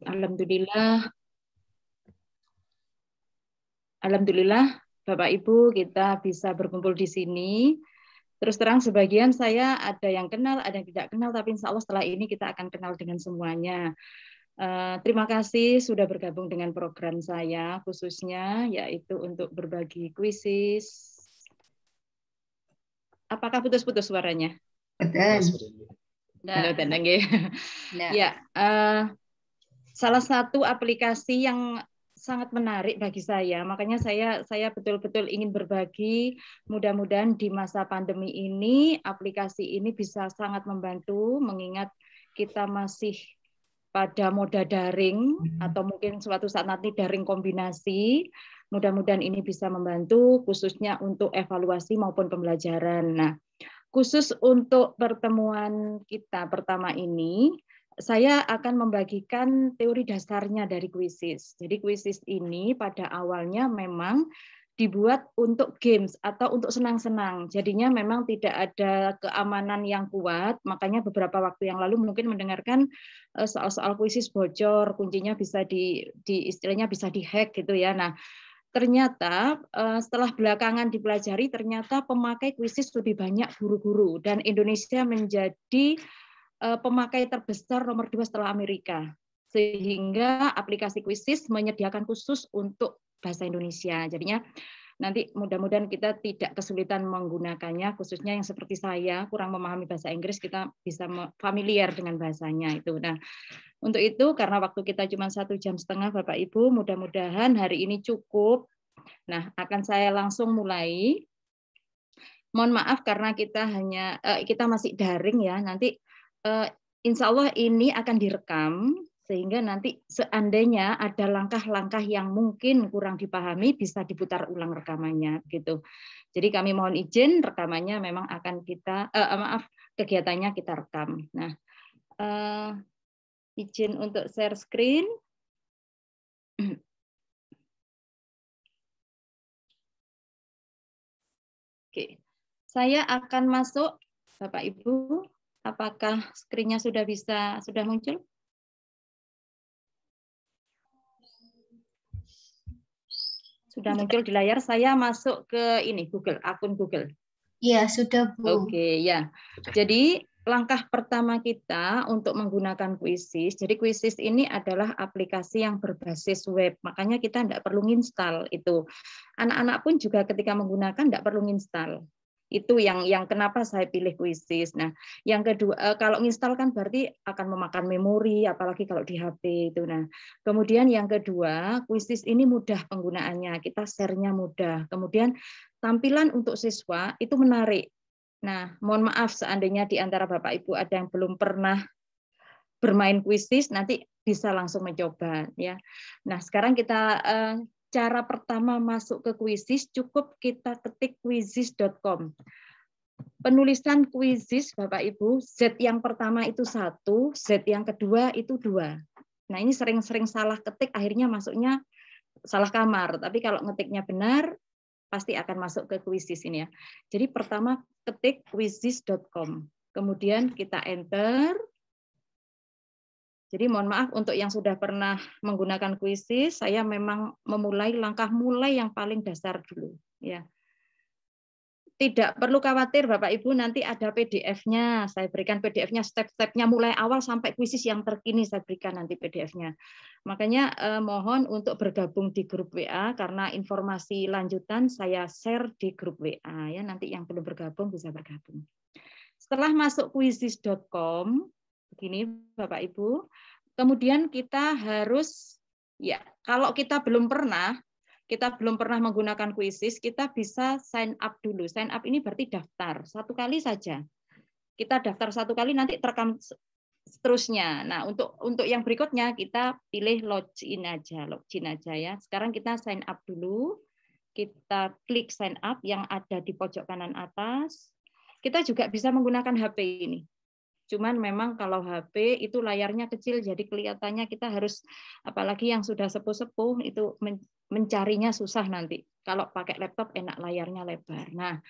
Alhamdulillah, Alhamdulillah, Bapak Ibu kita bisa berkumpul di sini. Terus terang sebagian saya ada yang kenal, ada yang tidak kenal, tapi insya Allah setelah ini kita akan kenal dengan semuanya. Terima kasih sudah bergabung dengan program saya, khususnya yaitu untuk berbagi kuisis. Apakah putus-putus suaranya? Betul. Nah, ya, salah satu aplikasi yang sangat menarik bagi saya, makanya saya betul-betul ingin berbagi. Mudah-mudahan di masa pandemi ini aplikasi ini bisa sangat membantu, mengingat kita masih pada moda daring atau mungkin suatu saat nanti daring kombinasi. Mudah-mudahan ini bisa membantu khususnya untuk evaluasi maupun pembelajaran. Nah, khusus untuk pertemuan kita pertama ini, saya akan membagikan teori dasarnya dari kuisis. Jadi kuisis ini pada awalnya memang dibuat untuk games atau untuk senang-senang. Jadinya memang tidak ada keamanan yang kuat. Makanya beberapa waktu yang lalu mungkin mendengarkan soal-soal kuisis bocor, kuncinya bisa di istilahnya bisa dihack gitu ya. Nah, ternyata setelah belakangan dipelajari, ternyata pemakai kuisis lebih banyak guru-guru dan Indonesia menjadi pemakai terbesar nomor 2 setelah Amerika. Sehingga aplikasi kuisis menyediakan khusus untuk bahasa Indonesia. Jadinya nanti mudah-mudahan kita tidak kesulitan menggunakannya, khususnya yang seperti saya kurang memahami bahasa Inggris, kita bisa familiar dengan bahasanya itu. Nah, untuk itu karena waktu kita cuma 1,5 jam, Bapak Ibu, mudah-mudahan hari ini cukup. Nah, akan saya langsung mulai. Mohon maaf karena kita masih daring ya. Nanti insya Allah ini akan direkam sehingga nanti seandainya ada langkah-langkah yang mungkin kurang dipahami bisa diputar ulang rekamannya gitu. Jadi kami mohon izin rekamannya memang akan kegiatannya kita rekam. Nah, izin untuk share screen. Oke. Saya akan masuk, Bapak Ibu. Apakah screen-nya sudah muncul? Sudah muncul di layar. Saya masuk ke ini akun Google. Iya, sudah, Bu. Oke, ya. Jadi langkah pertama kita untuk menggunakan kuisis. Jadi kuisis ini adalah aplikasi yang berbasis web. Makanya kita tidak perlu install itu. Anak-anak pun juga ketika menggunakan tidak perlu install. Itu yang kenapa saya pilih kuisis. Nah, yang kedua, kalau install kan berarti akan memakan memori, apalagi kalau di HP itu. Nah, kemudian yang kedua, kuisis ini mudah penggunaannya, kita share-nya mudah. Kemudian tampilan untuk siswa itu menarik. Nah, mohon maaf seandainya di antara Bapak Ibu ada yang belum pernah bermain kuisis, nanti bisa langsung mencoba ya. Nah, sekarang kita cara pertama masuk ke kuisis cukup kita ketik quizizz.com. Penulisan kuisis Bapak Ibu, Z yang pertama itu 1, Z yang kedua itu 2. Nah, ini sering-sering salah ketik akhirnya masuknya salah kamar. Tapi kalau ngetiknya benar pasti akan masuk ke kuisis ini ya. Jadi pertama ketik quizizz.com. Kemudian kita enter. Jadi mohon maaf untuk yang sudah pernah menggunakan kuisis, saya memang memulai langkah mulai yang paling dasar dulu ya. Tidak perlu khawatir Bapak Ibu, nanti ada PDF-nya. Saya berikan PDF-nya step-stepnya mulai awal sampai kuisis yang terkini saya berikan nanti PDF-nya. Makanya mohon untuk bergabung di grup WA karena informasi lanjutan saya share di grup WA ya. Nanti yang belum bergabung bisa bergabung. Setelah masuk quizizz.com, begini Bapak Ibu, kemudian kita harus ya kalau kita belum pernah menggunakan kuisis, kita bisa sign up dulu. Sign up ini berarti daftar satu kali saja. Kita daftar satu kali nanti terekam seterusnya. Nah, untuk yang berikutnya kita pilih login aja ya. Sekarang kita sign up dulu. Kita klik sign up yang ada di pojok kanan atas. Kita juga bisa menggunakan HP ini. Cuman memang kalau HP itu layarnya kecil, jadi kelihatannya kita harus, apalagi yang sudah sepuh-sepuh, itu mencarinya susah nanti. Kalau pakai laptop enak layarnya lebar. Nah,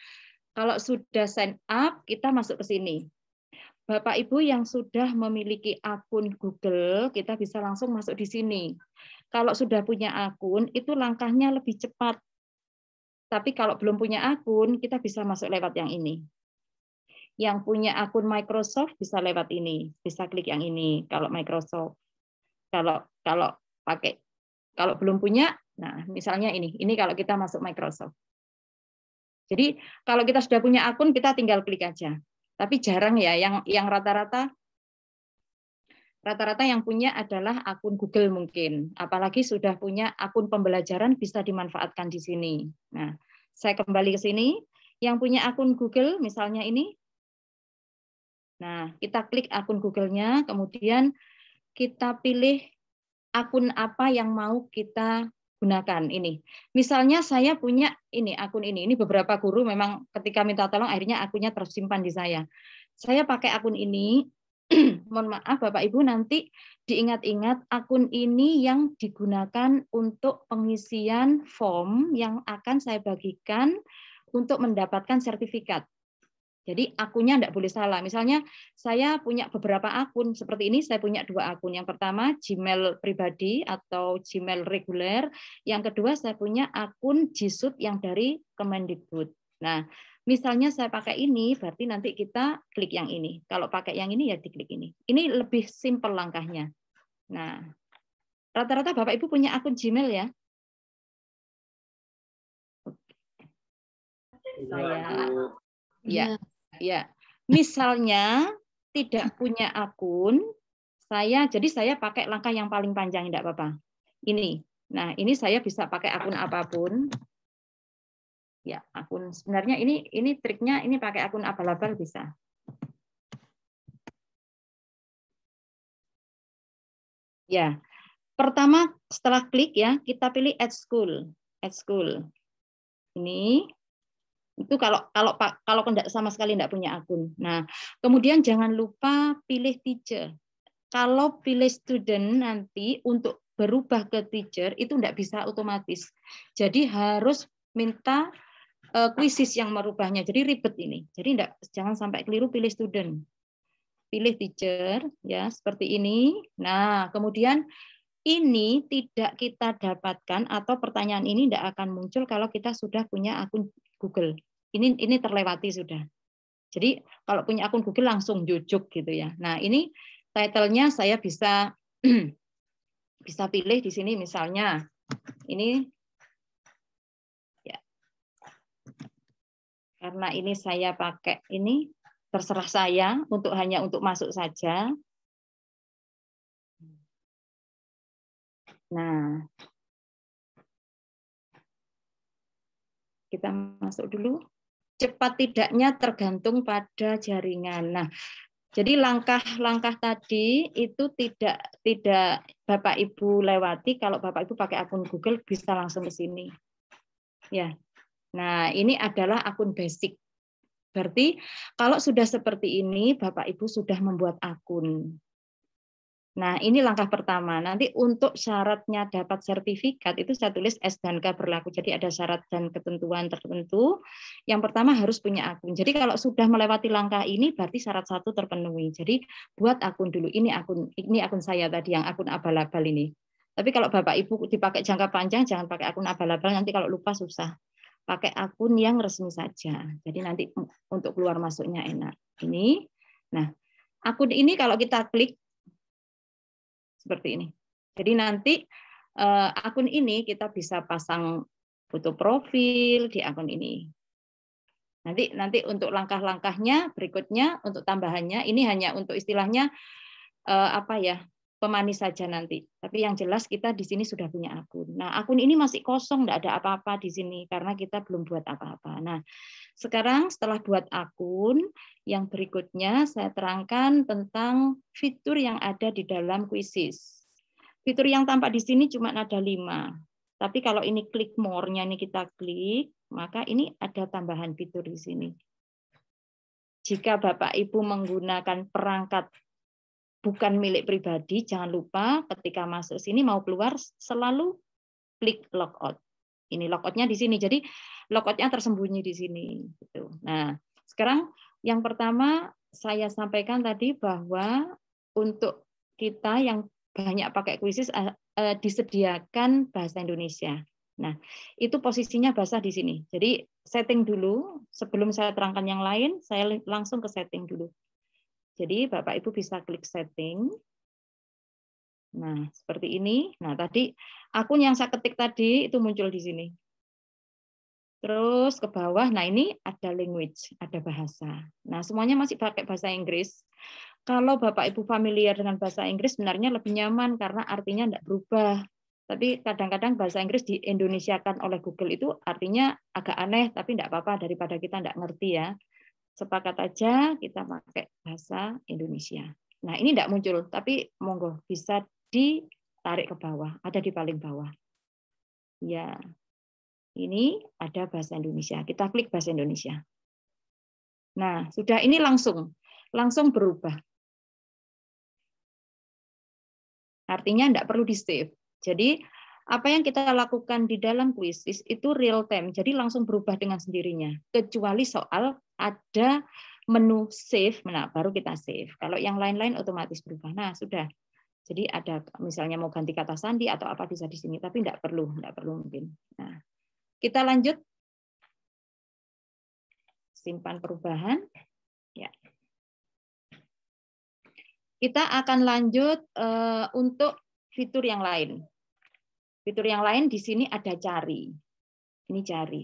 kalau sudah sign up, kita masuk ke sini. Bapak Ibu yang sudah memiliki akun Google, kita bisa langsung masuk di sini. Kalau sudah punya akun, itu langkahnya lebih cepat. Tapi kalau belum punya akun, kita bisa masuk lewat yang ini. Yang punya akun Microsoft bisa lewat ini, bisa klik yang ini kalau Microsoft. Kalau pakai, kalau belum punya, nah misalnya ini kalau kita masuk Microsoft. Jadi kalau kita sudah punya akun, kita tinggal klik aja. Tapi jarang ya, yang rata-rata yang punya adalah akun Google mungkin. Apalagi sudah punya akun pembelajaran bisa dimanfaatkan di sini. Nah, saya kembali ke sini. Yang punya akun Google, misalnya ini. Nah, kita klik akun Google-nya, kemudian kita pilih akun apa yang mau kita gunakan ini. Misalnya saya punya ini akun ini. Ini beberapa guru memang ketika minta tolong akhirnya akunnya tersimpan di saya. Saya pakai akun ini. Mohon maaf Bapak Ibu, nanti diingat-ingat akun ini yang digunakan untuk pengisian form yang akan saya bagikan untuk mendapatkan sertifikat. Jadi akunnya tidak boleh salah. Misalnya saya punya beberapa akun seperti ini, saya punya 2 akun. Yang pertama Gmail pribadi atau Gmail reguler. Yang kedua saya punya akun G Suite yang dari Kemendikbud. Nah, misalnya saya pakai ini, berarti nanti kita klik yang ini. Kalau pakai yang ini ya diklik ini. Ini lebih simpel langkahnya. Nah, rata-rata Bapak Ibu punya akun Gmail ya? Ya, misalnya tidak punya akun, jadi saya pakai langkah yang paling panjang, tidak apa-apa. Ini, nah ini saya bisa pakai akun apapun. Ya, akun sebenarnya ini triknya ini pakai akun abal-abal bisa. Ya, pertama setelah klik ya kita pilih Add School, Ini. Itu kalau tidak sama sekali tidak punya akun. Nah, kemudian jangan lupa pilih teacher. Kalau pilih student nanti untuk berubah ke teacher itu tidak bisa otomatis. Jadi harus minta quizzes yang merubahnya. Jadi ribet ini. Jadi jangan sampai keliru pilih student. Pilih teacher ya seperti ini. Nah, kemudian ini tidak kita dapatkan atau pertanyaan ini tidak akan muncul kalau kita sudah punya akun Google. Ini terlewati sudah. Jadi kalau punya akun Google langsung jujuk gitu ya. Nah, ini title-nya saya bisa pilih di sini misalnya. Ini ya. Karena ini saya pakai ini terserah saya hanya untuk masuk saja. Nah, kita masuk dulu. Cepat tidaknya tergantung pada jaringan. Nah, jadi langkah-langkah tadi itu tidak Bapak Ibu lewati kalau Bapak Ibu pakai akun Google bisa langsung ke sini. Ya. Nah, ini adalah akun basic. Berarti kalau sudah seperti ini Bapak Ibu sudah membuat akun. Nah, ini langkah pertama. Nanti untuk syaratnya dapat sertifikat itu saya tulis S dan K berlaku. Jadi ada syarat dan ketentuan tertentu. Yang pertama harus punya akun. Jadi kalau sudah melewati langkah ini berarti syarat 1 terpenuhi. Jadi buat akun dulu. Ini akun saya tadi yang akun abal-abal ini. Tapi kalau Bapak Ibu dipakai jangka panjang jangan pakai akun abal-abal, nanti kalau lupa susah. Pakai akun yang resmi saja. Jadi nanti untuk keluar masuknya enak. Ini. Nah, akun ini kalau kita klik seperti ini. Jadi nanti akun ini kita bisa pasang foto profil di akun ini. Nanti untuk langkah-langkahnya berikutnya untuk tambahannya ini hanya untuk istilahnya pemanis saja nanti. Tapi yang jelas kita di sini sudah punya akun. Nah, akun ini masih kosong, tidak ada apa-apa di sini karena kita belum buat apa-apa. Nah, sekarang setelah buat akun, yang berikutnya saya terangkan tentang fitur yang ada di dalam quizzes. Fitur yang tampak di sini cuma ada 5. Tapi kalau ini klik more-nya ini kita klik, maka ini ada tambahan fitur di sini. Jika Bapak Ibu menggunakan perangkat bukan milik pribadi, jangan lupa ketika masuk sini mau keluar selalu klik logout. Ini logoutnya di sini. Jadi logoutnya tersembunyi di sini. Gitu. Nah, sekarang yang pertama saya sampaikan tadi bahwa untuk kita yang banyak pakai kuisis disediakan bahasa Indonesia. Nah, itu posisinya bahasa di sini. Jadi setting dulu, sebelum saya terangkan yang lain, saya langsung ke setting dulu. Jadi Bapak Ibu bisa klik setting. Nah, seperti ini. Nah, tadi akun yang saya ketik tadi itu muncul di sini. Terus ke bawah, nah ini ada language, ada bahasa. Nah, semuanya masih pakai bahasa Inggris. Kalau Bapak Ibu familiar dengan bahasa Inggris, sebenarnya lebih nyaman karena artinya tidak berubah. Tapi kadang-kadang bahasa Inggris di Indonesiakan oleh Google itu artinya agak aneh, tapi tidak apa-apa daripada kita tidak ngerti ya. Sepakat aja kita pakai bahasa Indonesia. Nah, ini tidak muncul, tapi monggo bisa ditarik ke bawah, ada di paling bawah. Ya, ini ada bahasa Indonesia. Kita klik bahasa Indonesia. Nah, sudah ini langsung berubah. Artinya tidak perlu di-save. Jadi apa yang kita lakukan di dalam kuisis itu real time, jadi langsung berubah dengan sendirinya. Kecuali soal ada menu save, nah baru kita save. Kalau yang lain-lain otomatis berubah. Nah sudah. Jadi ada misalnya mau ganti kata sandi atau apa bisa di sini, tapi tidak perlu mungkin. Nah, kita lanjut. Simpan perubahan. Ya. Kita akan lanjut untuk fitur yang lain. Fitur yang lain di sini ada cari. Ini cari.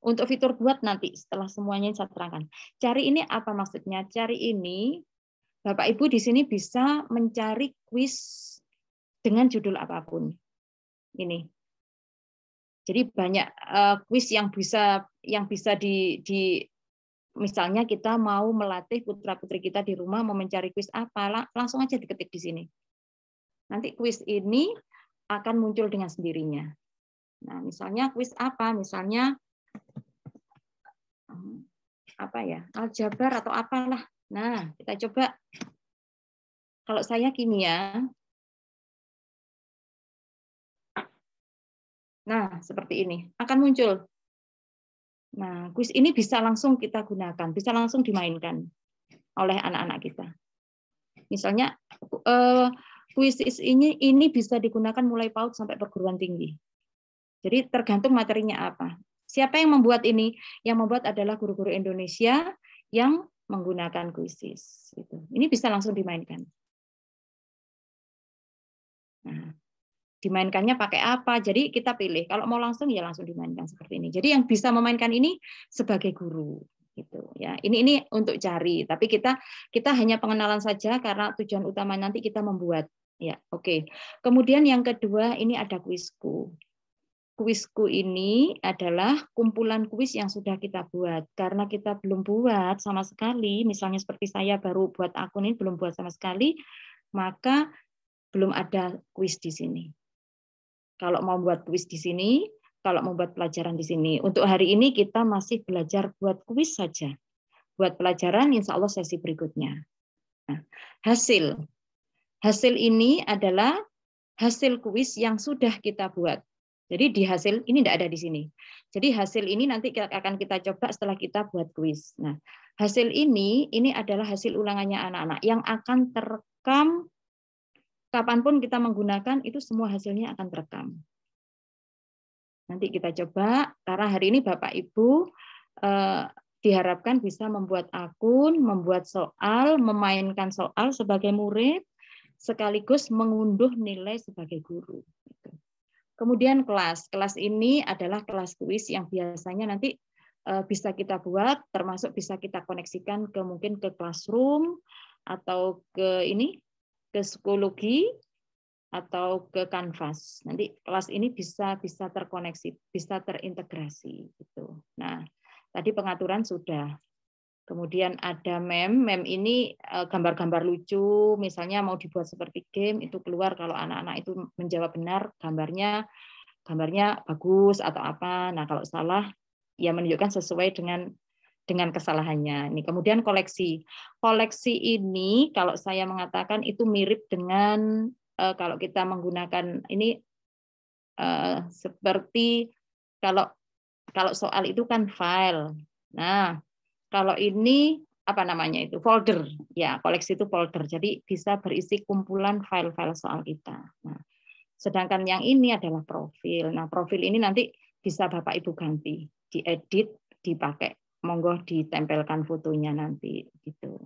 Untuk fitur buat nanti setelah semuanya saya terangkan. Cari ini apa maksudnya? Cari ini Bapak Ibu di sini bisa mencari kuis dengan judul apapun. Ini. Jadi banyak kuis yang bisa di misalnya kita mau melatih putra-putri kita di rumah mau mencari kuis apa, langsung aja diketik di sini. Nanti kuis ini akan muncul dengan sendirinya. Nah, misalnya kuis apa? Misalnya apa ya? Aljabar atau apalah. Nah, kita coba. Kalau saya kimia. Nah, seperti ini. Akan muncul. Nah, kuis ini bisa langsung kita gunakan, bisa langsung dimainkan oleh anak-anak kita. Misalnya kuis ini bisa digunakan mulai PAUD sampai perguruan tinggi. Jadi tergantung materinya apa. Siapa yang membuat ini? Yang membuat adalah guru-guru Indonesia yang menggunakan kuisis. Ini bisa langsung dimainkan. Nah, dimainkannya pakai apa? Jadi kita pilih. Kalau mau langsung ya langsung dimainkan seperti ini. Jadi yang bisa memainkan ini sebagai guru. Gitu ya. Ini untuk cari. Tapi kita hanya pengenalan saja karena tujuan utama nanti kita membuat. Ya, oke. Kemudian yang kedua ini ada kuisku. Kuisku ini adalah kumpulan kuis yang sudah kita buat. Karena kita belum buat sama sekali, misalnya seperti saya baru buat akun ini belum buat sama sekali, maka belum ada kuis di sini. Kalau mau buat kuis di sini, kalau mau buat pelajaran di sini. Untuk hari ini kita masih belajar buat kuis saja. Buat pelajaran insya Allah sesi berikutnya. Nah, hasil ini adalah hasil kuis yang sudah kita buat. Jadi di hasil ini tidak ada di sini. Jadi hasil ini nanti akan kita coba setelah kita buat kuis. Nah, hasil ini adalah hasil ulangannya anak-anak yang akan terekam kapanpun kita menggunakan itu semua hasilnya akan terekam. Nanti kita coba karena hari ini Bapak Ibu diharapkan bisa membuat akun, membuat soal, memainkan soal sebagai murid sekaligus mengunduh nilai sebagai guru. Kemudian kelas ini adalah kelas kuis yang biasanya nanti bisa kita buat, termasuk bisa kita koneksikan mungkin ke Classroom atau ke psikologi atau ke Canvas. Nanti kelas ini bisa terkoneksi, bisa terintegrasi. Gitu. Nah, tadi pengaturan sudah. Kemudian ada meme ini gambar-gambar lucu, misalnya mau dibuat seperti game, itu keluar kalau anak-anak itu menjawab benar, gambarnya bagus atau apa. Nah, kalau salah, ya menunjukkan sesuai dengan kesalahannya. Ini kemudian koleksi. Koleksi ini kalau saya mengatakan itu mirip dengan kalau kita menggunakan ini seperti kalau soal itu kan file. Nah, kalau ini apa namanya itu, folder. Ya, koleksi itu folder. Jadi bisa berisi kumpulan file-file soal kita. Nah, sedangkan yang ini adalah profil. Nah, profil ini nanti bisa Bapak Ibu ganti, diedit, dipakai. Monggo ditempelkan fotonya nanti gitu.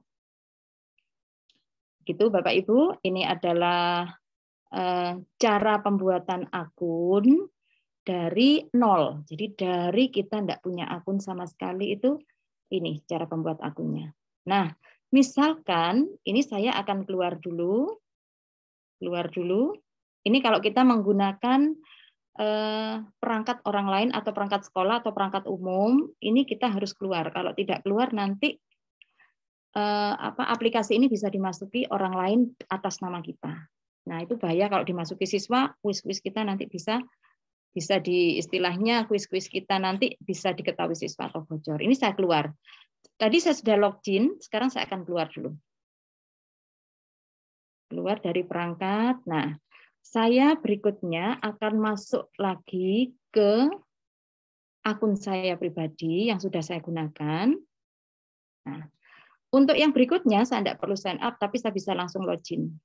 Gitu Bapak Ibu, ini adalah cara pembuatan akun dari nol. Jadi dari kita tidak punya akun sama sekali itu ini cara pembuat akunnya. Nah, misalkan ini saya akan keluar dulu. Ini kalau kita menggunakan perangkat orang lain atau perangkat sekolah atau perangkat umum, ini kita harus keluar. Kalau tidak keluar nanti aplikasi ini bisa dimasuki orang lain atas nama kita. Nah, itu bahaya kalau dimasuki siswa, kuis-kuis kita nanti bisa di istilahnya kuis-kuis kita nanti bisa diketahui siswa atau bocor. Ini saya keluar. Tadi saya sudah login, sekarang saya akan keluar dulu. Keluar dari perangkat. Nah, saya berikutnya akan masuk lagi ke akun saya pribadi yang sudah saya gunakan. Nah, untuk yang berikutnya saya tidak perlu sign up, tapi saya bisa langsung login.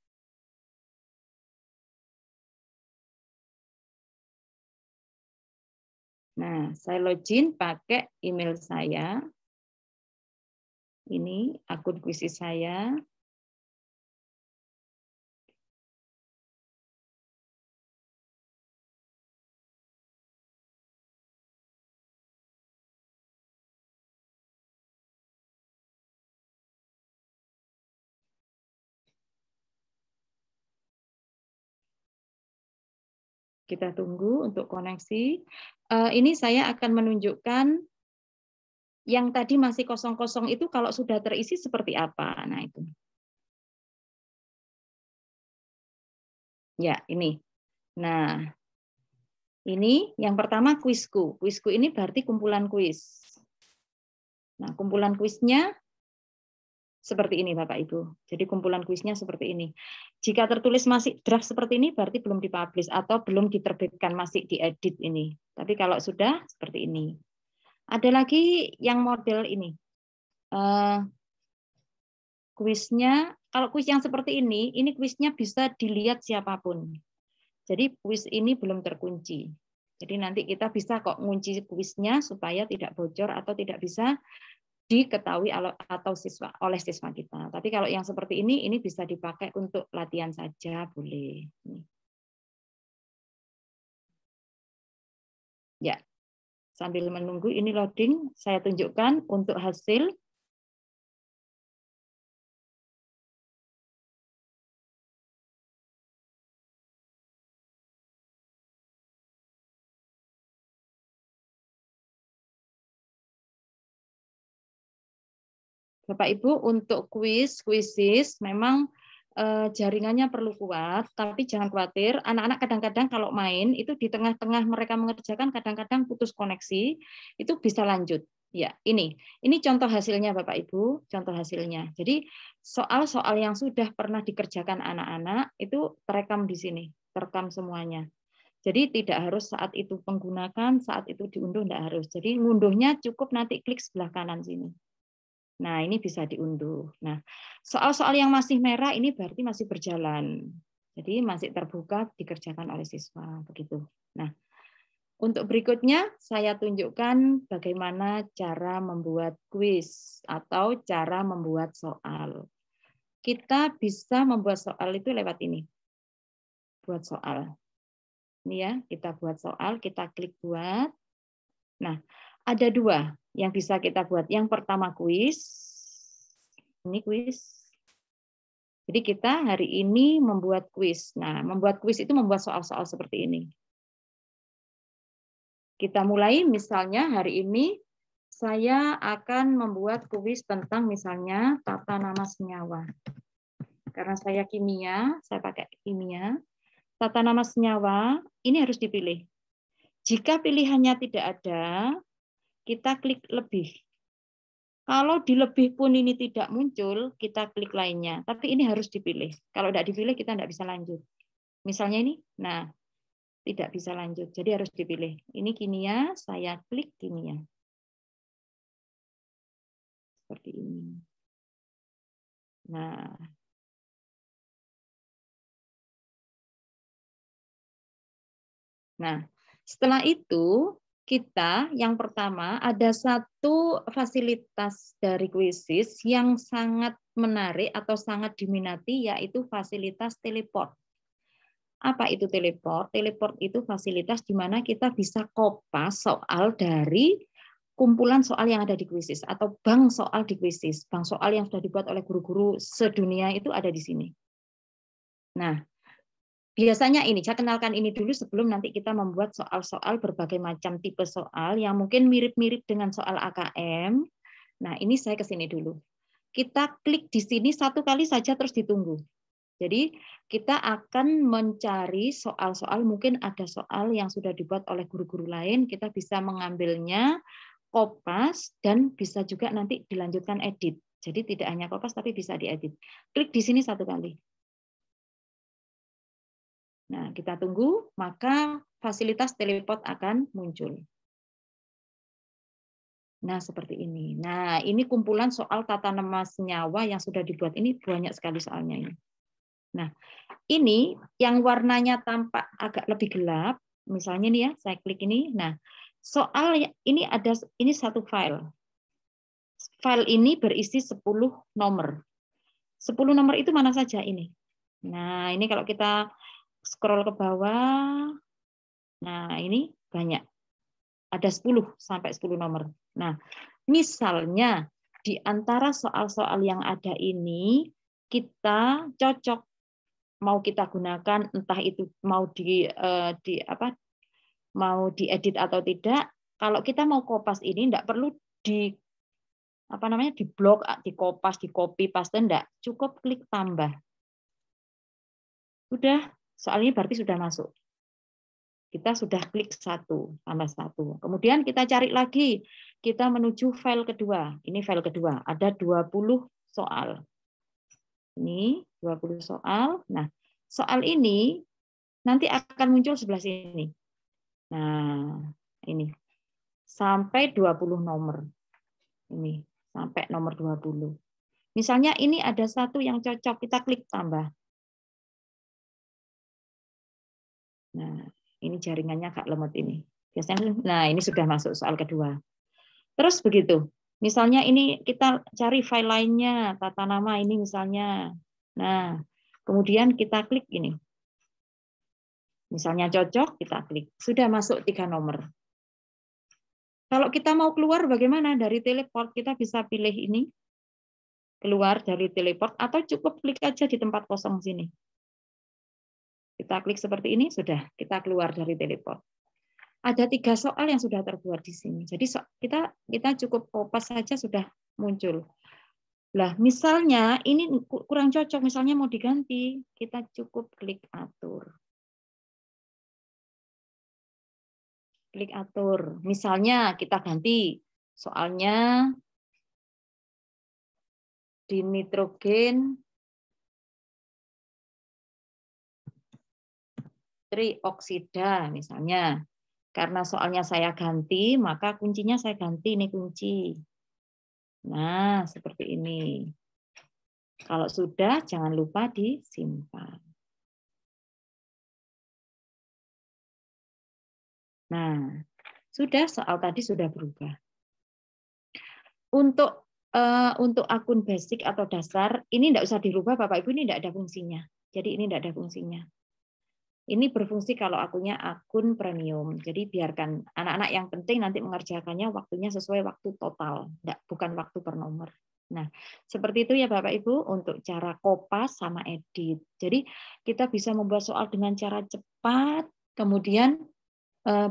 Nah, saya login pakai email saya. Ini akun kuisis saya. Kita tunggu untuk koneksi. Ini saya akan menunjukkan yang tadi masih kosong-kosong itu kalau sudah terisi seperti apa. Nah, itu. Ya, ini. Nah, ini yang pertama kuisku. Kuisku ini berarti kumpulan kuis. Nah, kumpulan kuisnya seperti ini Bapak Ibu. Jadi kumpulan kuisnya seperti ini. Jika tertulis masih draft seperti ini berarti belum dipublish atau belum diterbitkan, masih diedit ini. Tapi kalau sudah seperti ini. Ada lagi yang model ini. Kuisnya, kalau kuis yang seperti ini kuisnya bisa dilihat siapapun. Jadi kuis ini belum terkunci. Jadi nanti kita bisa kok ngunci kuisnya supaya tidak bocor atau tidak bisa diketahui atau oleh siswa kita. Tapi kalau yang seperti ini bisa dipakai untuk latihan saja, boleh. Ya, sambil menunggu ini loading, saya tunjukkan untuk hasil. Bapak Ibu, untuk kuisis memang jaringannya perlu kuat, tapi jangan khawatir. Anak-anak kadang-kadang kalau main itu di tengah-tengah mereka mengerjakan kadang-kadang putus koneksi, itu bisa lanjut. Ya, ini contoh hasilnya Bapak Ibu, contoh hasilnya. Jadi soal-soal yang sudah pernah dikerjakan anak-anak itu terekam di sini, terekam semuanya. Jadi tidak harus saat itu menggunakan, saat itu diunduh tidak harus. Jadi ngunduhnya cukup nanti klik sebelah kanan sini. Nah, ini bisa diunduh. Nah, soal-soal yang masih merah ini berarti masih berjalan. Jadi masih terbuka dikerjakan oleh siswa, begitu. Nah, untuk berikutnya saya tunjukkan bagaimana cara membuat kuis atau cara membuat soal. Kita bisa membuat soal itu lewat ini. Buat soal. Ini ya, kita buat soal, kita klik buat. Nah, ada dua yang bisa kita buat. Yang pertama kuis. Ini kuis. Jadi kita hari ini membuat kuis. Nah, membuat kuis itu membuat soal-soal seperti ini. Kita mulai misalnya hari ini saya akan membuat kuis tentang misalnya tata nama senyawa. Karena saya kimia, saya pakai kimia. Tata nama senyawa ini harus dipilih. Jika pilihannya tidak ada, kita klik lebih. Kalau di lebih pun ini tidak muncul, kita klik lainnya. Tapi ini harus dipilih. Kalau tidak dipilih, kita tidak bisa lanjut. Misalnya ini, nah, tidak bisa lanjut. Jadi harus dipilih. Ini kimia, saya klik kimia. Seperti ini. Nah, setelah itu kita yang pertama ada satu fasilitas dari Quizizz yang sangat menarik atau sangat diminati, yaitu fasilitas teleport. Apa itu teleport? Teleport itu fasilitas di mana kita bisa kopas soal dari kumpulan soal yang ada di Quizizz atau bank soal di Quizizz. Bank soal yang sudah dibuat oleh guru-guru sedunia itu ada di sini. Nah, biasanya ini, saya kenalkan ini dulu sebelum nanti kita membuat soal-soal berbagai macam tipe soal yang mungkin mirip-mirip dengan soal AKM. Nah, ini saya ke sini dulu. Kita klik di sini satu kali saja terus ditunggu. Jadi kita akan mencari soal-soal, mungkin ada soal yang sudah dibuat oleh guru-guru lain, kita bisa mengambilnya, kopas, dan bisa juga nanti dilanjutkan edit. Jadi tidak hanya kopas, tapi bisa diedit. Klik di sini satu kali. Nah, kita tunggu, maka fasilitas teleport akan muncul. Nah, seperti ini. Nah, ini kumpulan soal tata nama senyawa yang sudah dibuat. Ini banyak sekali soalnya ini. Nah, ini yang warnanya tampak agak lebih gelap, misalnya nih ya, saya klik ini. Nah, soal ini ada ini satu file. File ini berisi 10 nomor. 10 nomor itu mana saja ini? Nah, ini kalau kita scroll ke bawah, nah ini banyak. Ada 10 sampai 10 nomor. Nah, misalnya di antara soal-soal yang ada ini, kita cocok mau kita gunakan, entah itu mau mau diedit atau tidak. Kalau kita mau kopas ini tidak perlu di blok, di kopas, di copy paste, enggak, cukup klik tambah. Udah, soal ini berarti sudah masuk. Kita sudah klik 1 tambah 1. Kemudian kita cari lagi, kita menuju file kedua. Ini file kedua, ada 20 soal. Ini 20 soal. Nah, soal ini nanti akan muncul sebelah sini. Nah, ini sampai 20 nomor. Ini sampai nomor 20. Misalnya ini ada satu yang cocok, kita klik tambah. Nah, ini jaringannya agak lemot ini. Biasanya, nah ini sudah masuk soal kedua. Terus begitu. Misalnya ini kita cari file lainnya, tata nama ini misalnya. Nah, kemudian kita klik ini. Misalnya cocok, kita klik. Sudah masuk 3 nomor. Kalau kita mau keluar bagaimana? Dari teleport kita bisa pilih ini. Keluar dari teleport atau cukup klik aja di tempat kosong sini. Kita klik seperti ini, sudah kita keluar dari teleport. Ada 3 soal yang sudah terbuat di sini. Jadi kita cukup kopas saja sudah muncul. Lah, misalnya ini kurang cocok, misalnya mau diganti, kita cukup klik atur. Klik atur. Misalnya kita ganti soalnya di nitrogen trioksida misalnya. Karena soalnya saya ganti, maka kuncinya saya ganti, ini kunci. Nah, seperti ini. Kalau sudah, jangan lupa disimpan. Nah, sudah, soal tadi sudah berubah. Untuk akun basic atau dasar, ini tidak usah dirubah, Bapak Ibu, ini tidak ada fungsinya. Jadi ini tidak ada fungsinya. Ini berfungsi kalau akunnya akun premium. Jadi biarkan anak-anak yang penting nanti mengerjakannya waktunya sesuai waktu total, bukan waktu per nomor. Nah, seperti itu ya Bapak Ibu untuk cara kopas sama edit. Jadi kita bisa membuat soal dengan cara cepat, kemudian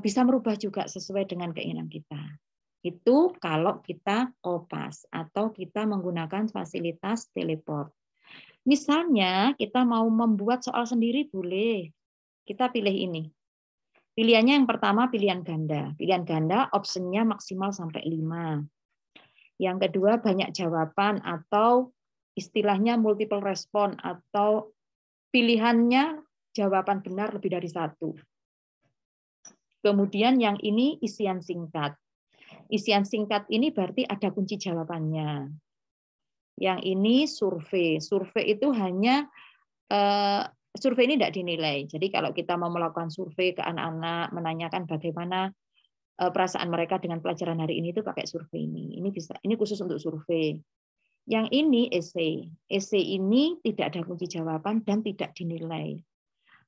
bisa merubah juga sesuai dengan keinginan kita. Itu kalau kita kopas atau kita menggunakan fasilitas teleport. Misalnya kita mau membuat soal sendiri boleh. Kita pilih ini. Pilihannya yang pertama pilihan ganda. Pilihan ganda optionnya maksimal sampai 5. Yang kedua banyak jawaban atau istilahnya multiple respon atau pilihannya jawaban benar lebih dari 1. Kemudian yang ini isian singkat. Isian singkat ini berarti ada kunci jawabannya. Yang ini survei. Survei itu hanya survei ini tidak dinilai. Jadi kalau kita mau melakukan survei ke anak-anak, menanyakan bagaimana perasaan mereka dengan pelajaran hari ini, itu pakai survei ini. Ini bisa. Ini khusus untuk survei. Yang ini essay. Essay ini tidak ada kunci jawaban dan tidak dinilai.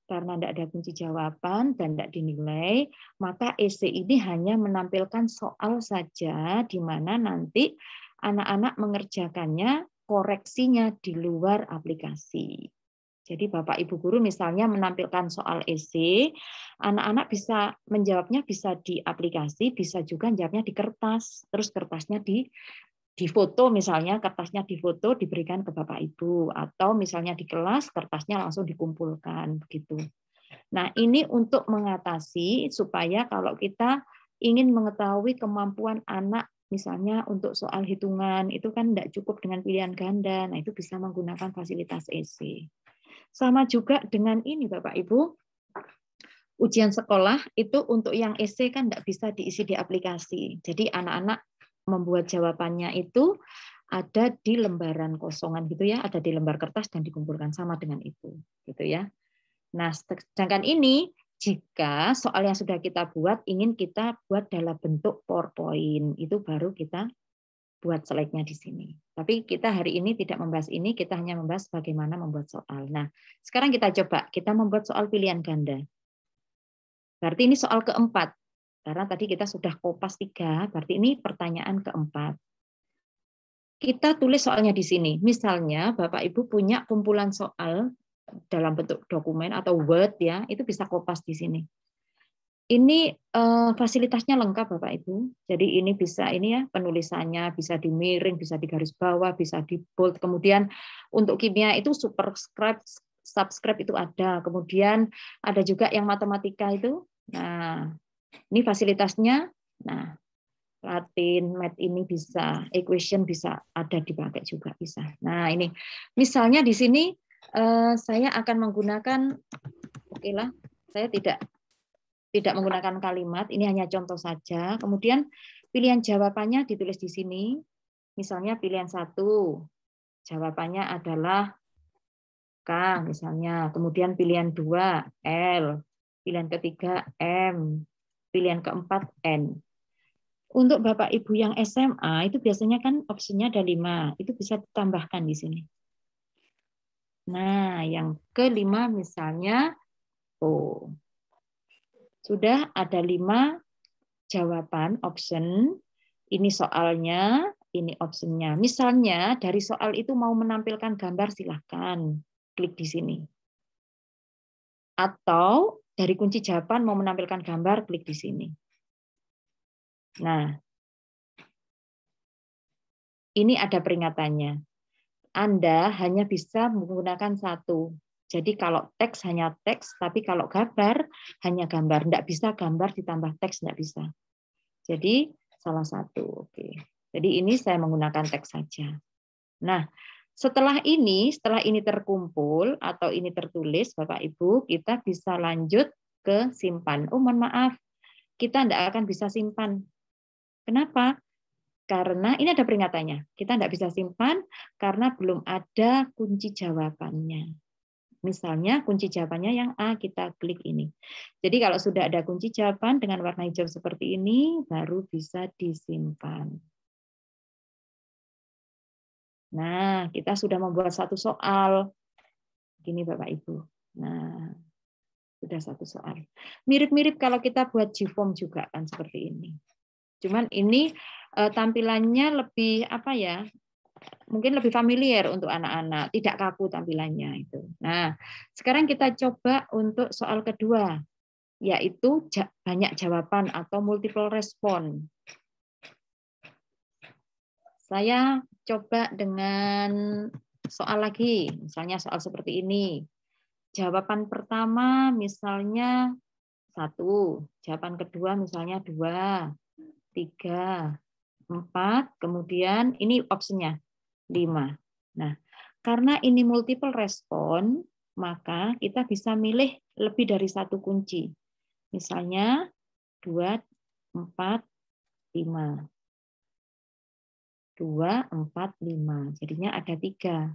Karena tidak ada kunci jawaban dan tidak dinilai, maka essay ini hanya menampilkan soal saja, di mana nanti anak-anak mengerjakannya, koreksinya di luar aplikasi. Jadi Bapak Ibu guru misalnya menampilkan soal essay, anak-anak bisa menjawabnya bisa di aplikasi, bisa juga jawabnya di kertas, terus kertasnya di foto, misalnya kertasnya difoto diberikan ke Bapak Ibu, atau misalnya di kelas kertasnya langsung dikumpulkan begitu. Nah, ini untuk mengatasi supaya kalau kita ingin mengetahui kemampuan anak misalnya untuk soal hitungan itu kan tidak cukup dengan pilihan ganda. Nah, itu bisa menggunakan fasilitas essay. Sama juga dengan ini Bapak Ibu, ujian sekolah itu untuk yang essay kan tidak bisa diisi di aplikasi. Jadi anak-anak membuat jawabannya itu ada di lembaran kosongan gitu ya, ada di lembar kertas dan dikumpulkan sama dengan itu, gitu ya. Nah, sedangkan ini jika soal yang sudah kita buat ingin kita buat dalam bentuk PowerPoint, itu baru kita buat slide-nya di sini. Tapi kita hari ini tidak membahas ini, kita hanya membahas bagaimana membuat soal. Nah, sekarang kita coba, kita membuat soal pilihan ganda. Berarti ini soal keempat. Karena tadi kita sudah kopas 3, berarti ini pertanyaan keempat. Kita tulis soalnya di sini. Misalnya Bapak Ibu punya kumpulan soal dalam bentuk dokumen atau Word ya, itu bisa kopas di sini. Ini fasilitasnya lengkap Bapak Ibu. Jadi ini bisa ini ya penulisannya bisa dimiring, bisa di garis bawah, bisa di bold. Kemudian untuk kimia itu superscribe, subscribe itu ada. Kemudian ada juga yang matematika itu. Nah, ini fasilitasnya. Nah, Latin, Math ini bisa, equation bisa ada dipakai juga bisa. Nah, ini misalnya di sini saya akan menggunakan, oke lah, saya tidak menggunakan kalimat, ini hanya contoh saja. Kemudian pilihan jawabannya ditulis di sini. Misalnya pilihan 1, jawabannya adalah K misalnya. Kemudian pilihan 2, L. Pilihan ketiga, M. Pilihan keempat, N. Untuk Bapak Ibu yang SMA, itu biasanya kan opsinya ada 5. Itu bisa ditambahkan di sini. Nah, yang kelima misalnya, sudah ada 5 jawaban, option. Ini soalnya, ini optionnya. Misalnya dari soal itu mau menampilkan gambar, silahkan klik di sini. Atau dari kunci jawaban mau menampilkan gambar, klik di sini. Nah, ini ada peringatannya. Anda hanya bisa menggunakan 1. Jadi kalau teks hanya teks, tapi kalau gambar hanya gambar. Tidak bisa gambar ditambah teks, tidak bisa. Jadi salah 1. Oke. Jadi ini saya menggunakan teks saja. Nah, setelah ini terkumpul atau ini tertulis, Bapak Ibu, kita bisa lanjut ke simpan. Oh, mohon maaf, kita tidak akan bisa simpan. Kenapa? Karena ini ada peringatannya. Kita tidak bisa simpan karena belum ada kunci jawabannya. Misalnya kunci jawabannya yang A, kita klik ini. Jadi kalau sudah ada kunci jawaban dengan warna hijau seperti ini, baru bisa disimpan. Nah, kita sudah membuat 1 soal. Gini Bapak Ibu. Nah, sudah 1 soal. Mirip-mirip kalau kita buat GFORM juga kan seperti ini. Cuman ini tampilannya lebih apa ya? Mungkin lebih familiar untuk anak-anak, tidak kaku tampilannya itu. Nah, sekarang kita coba untuk soal kedua, yaitu banyak jawaban atau multiple respon. Saya coba dengan soal lagi, misalnya soal seperti ini. Jawaban pertama misalnya 1, jawaban kedua misalnya 2, 3, 4, kemudian ini opsinya 5. Nah, karena ini multiple respon, maka kita bisa milih lebih dari 1 kunci. Misalnya 2, 4, 5. 2, 4, 5. Jadinya ada 3.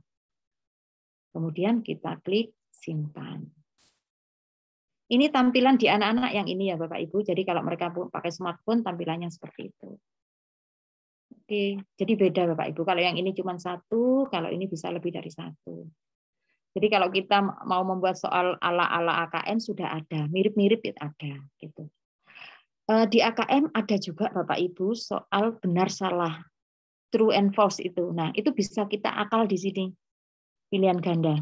Kemudian kita klik simpan. Ini tampilan di anak-anak yang ini ya Bapak Ibu. Jadi kalau mereka pakai smartphone tampilannya seperti itu. Oke, jadi beda Bapak Ibu. Kalau yang ini cuma 1, kalau ini bisa lebih dari 1. Jadi kalau kita mau membuat soal ala-ala AKM sudah ada, mirip-mirip ada gitu. Di AKM ada juga Bapak Ibu soal benar salah, true and false itu. Nah, itu bisa kita akal di sini. Pilihan ganda.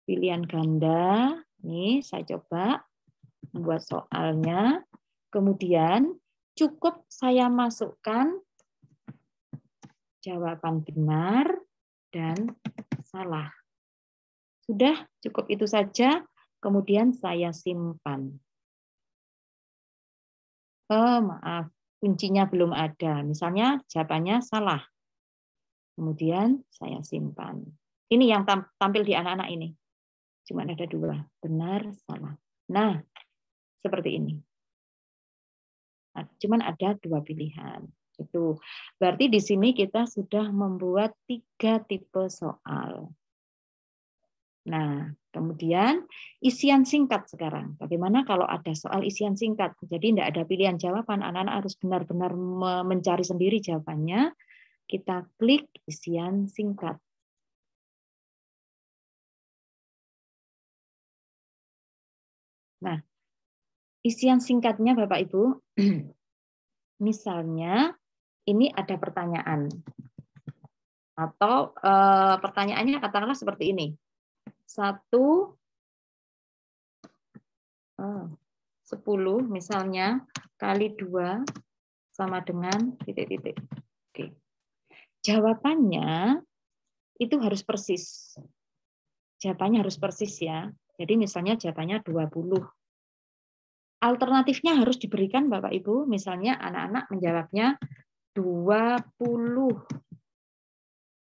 Pilihan ganda. Nih, saya coba membuat soalnya. Kemudian cukup saya masukkan jawaban benar dan salah. Sudah, cukup itu saja. Kemudian saya simpan. Maaf, kuncinya belum ada. Misalnya jawabannya salah. Kemudian saya simpan. Ini yang tampil di anak-anak ini. Cuma ada 2, benar, salah. Nah, seperti ini. Cuman ada 2 pilihan. Itu berarti di sini kita sudah membuat 3 tipe soal. Nah, kemudian isian singkat sekarang. Bagaimana kalau ada soal isian singkat? Jadi tidak ada pilihan jawaban, anak-anak harus benar-benar mencari sendiri jawabannya. Kita klik isian singkat. Nah, isian singkatnya Bapak Ibu, misalnya ini ada pertanyaan. Atau pertanyaannya katakanlah seperti ini. 10 misalnya kali 2 sama dengan titik-titik. Oke. Jawabannya itu harus persis. Jawabannya harus persis ya. Jadi misalnya jawabannya 20. Alternatifnya harus diberikan Bapak Ibu. Misalnya anak-anak menjawabnya 20.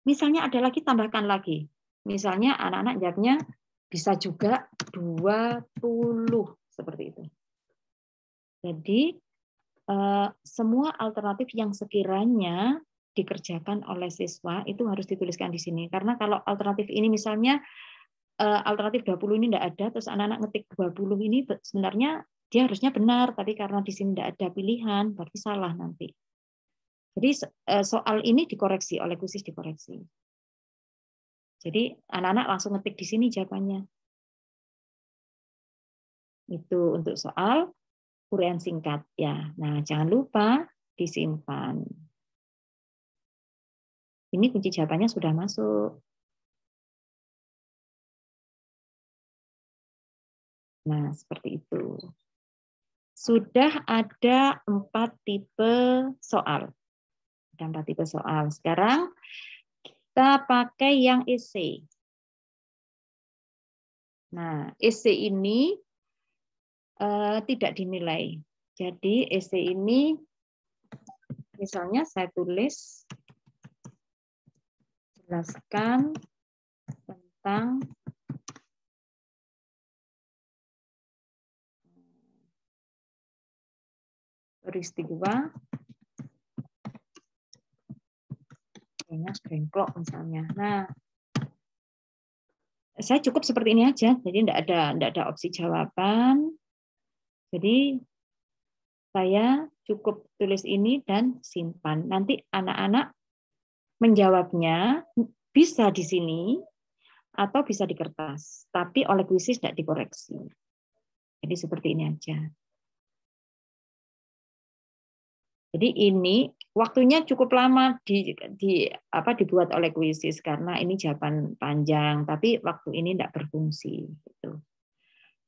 Misalnya ada lagi, tambahkan lagi. Misalnya anak-anak jawabnya bisa juga 20. Seperti itu. Jadi semua alternatif yang sekiranya dikerjakan oleh siswa itu harus dituliskan di sini. Karena kalau alternatif ini misalnya alternatif 20 ini tidak ada, terus anak-anak ngetik 20 ini sebenarnya dia harusnya benar, tapi karena di sini tidak ada pilihan, berarti salah nanti. Jadi soal ini dikoreksi, oleh khusus dikoreksi. Jadi anak-anak langsung ngetik di sini jawabannya. Itu untuk soal uraian singkat ya. Nah, jangan lupa disimpan. Ini kunci jawabannya sudah masuk. Nah, seperti itu. Sudah ada 4 tipe soal. Ada 4 tipe soal. Sekarang kita pakai yang essay. Nah, essay ini tidak dinilai. Jadi essay ini, misalnya saya tulis, jelaskan tentang peristiwa Brengklok misalnya. Nah, saya cukup seperti ini aja, jadi tidak ada opsi jawaban. Jadi saya cukup tulis ini dan simpan. Nanti anak-anak menjawabnya bisa di sini atau bisa di kertas, tapi oleh kuisis tidak dikoreksi. Jadi seperti ini aja. Jadi ini waktunya cukup lama dibuat oleh kuisis karena ini jawaban panjang, tapi waktu ini tidak berfungsi. Gitu.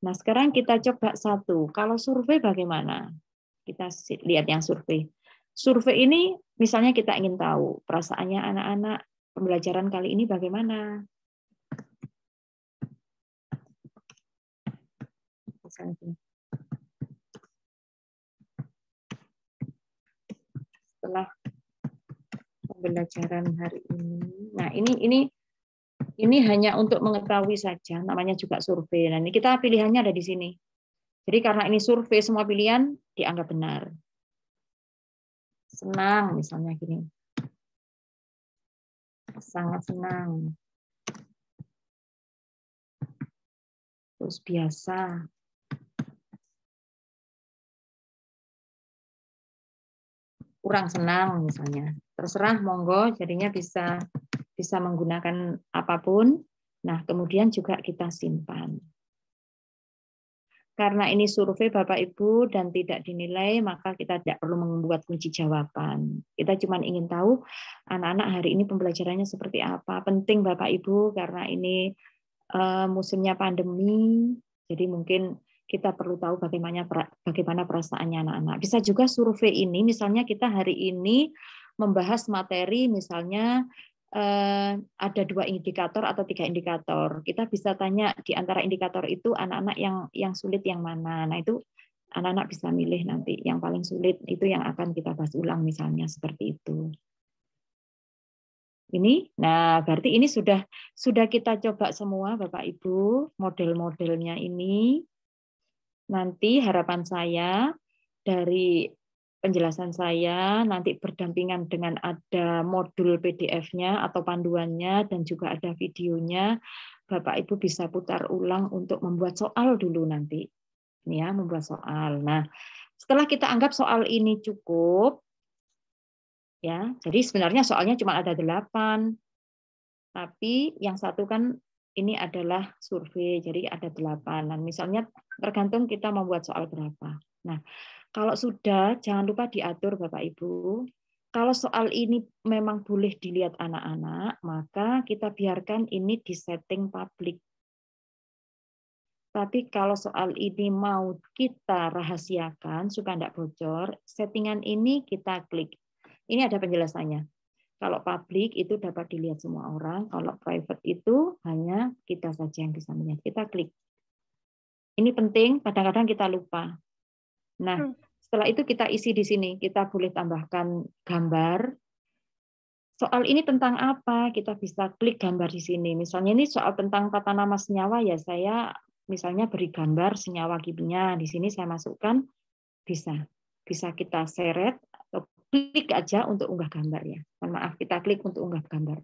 Nah sekarang kita coba satu. Kalau survei bagaimana? Kita lihat yang survei. Survei ini misalnya kita ingin tahu perasaannya anak-anak pembelajaran kali ini bagaimana. Misalnya setelah pembelajaran hari ini. Nah, ini hanya untuk mengetahui saja, namanya juga survei. Nah, ini kita pilihannya ada di sini. Jadi karena ini survei, semua pilihan dianggap benar. Senang misalnya gini. Sangat senang. Terus biasa. Kurang senang misalnya. Terserah, monggo, jadinya bisa menggunakan apapun. Nah, kemudian juga kita simpan. Karena ini survei Bapak Ibu dan tidak dinilai, maka kita tidak perlu membuat kunci jawaban. Kita cuma ingin tahu anak-anak hari ini pembelajarannya seperti apa. Penting Bapak Ibu karena ini musimnya pandemi, jadi mungkin kita perlu tahu bagaimana perasaannya anak-anak. Bisa juga survei ini, misalnya kita hari ini membahas materi, misalnya ada 2 indikator atau 3 indikator. Kita bisa tanya di antara indikator itu anak-anak yang sulit yang mana. Nah itu anak-anak bisa milih nanti yang paling sulit itu yang akan kita bahas ulang misalnya seperti itu. Ini, nah berarti ini sudah kita coba semua Bapak Ibu model-modelnya ini. Nanti harapan saya dari penjelasan saya nanti berdampingan dengan ada modul PDF-nya atau panduannya dan juga ada videonya. Bapak Ibu bisa putar ulang untuk membuat soal dulu nanti. Ini ya, membuat soal. Nah, setelah kita anggap soal ini cukup, ya, jadi sebenarnya soalnya cuma ada 8, tapi yang satu kan ini adalah survei, jadi ada 8. Dan misalnya tergantung kita membuat soal berapa. Nah, kalau sudah, jangan lupa diatur Bapak Ibu. Kalau soal ini memang boleh dilihat anak-anak, maka kita biarkan ini di setting publik. Tapi kalau soal ini mau kita rahasiakan supaya tidak bocor, settingan ini kita klik. Ini ada penjelasannya. Kalau publik itu dapat dilihat semua orang, kalau private itu hanya kita saja yang bisa melihat. Kita klik. Ini penting, kadang-kadang kita lupa. Nah, setelah itu kita isi di sini. Kita boleh tambahkan gambar. Soal ini tentang apa? Kita bisa klik gambar di sini. Misalnya ini soal tentang tata nama senyawa, ya saya misalnya beri gambar senyawa kimia. Di sini saya masukkan, bisa kita seret atau klik aja untuk unggah gambar ya. Mohon maaf, kita klik untuk unggah gambar.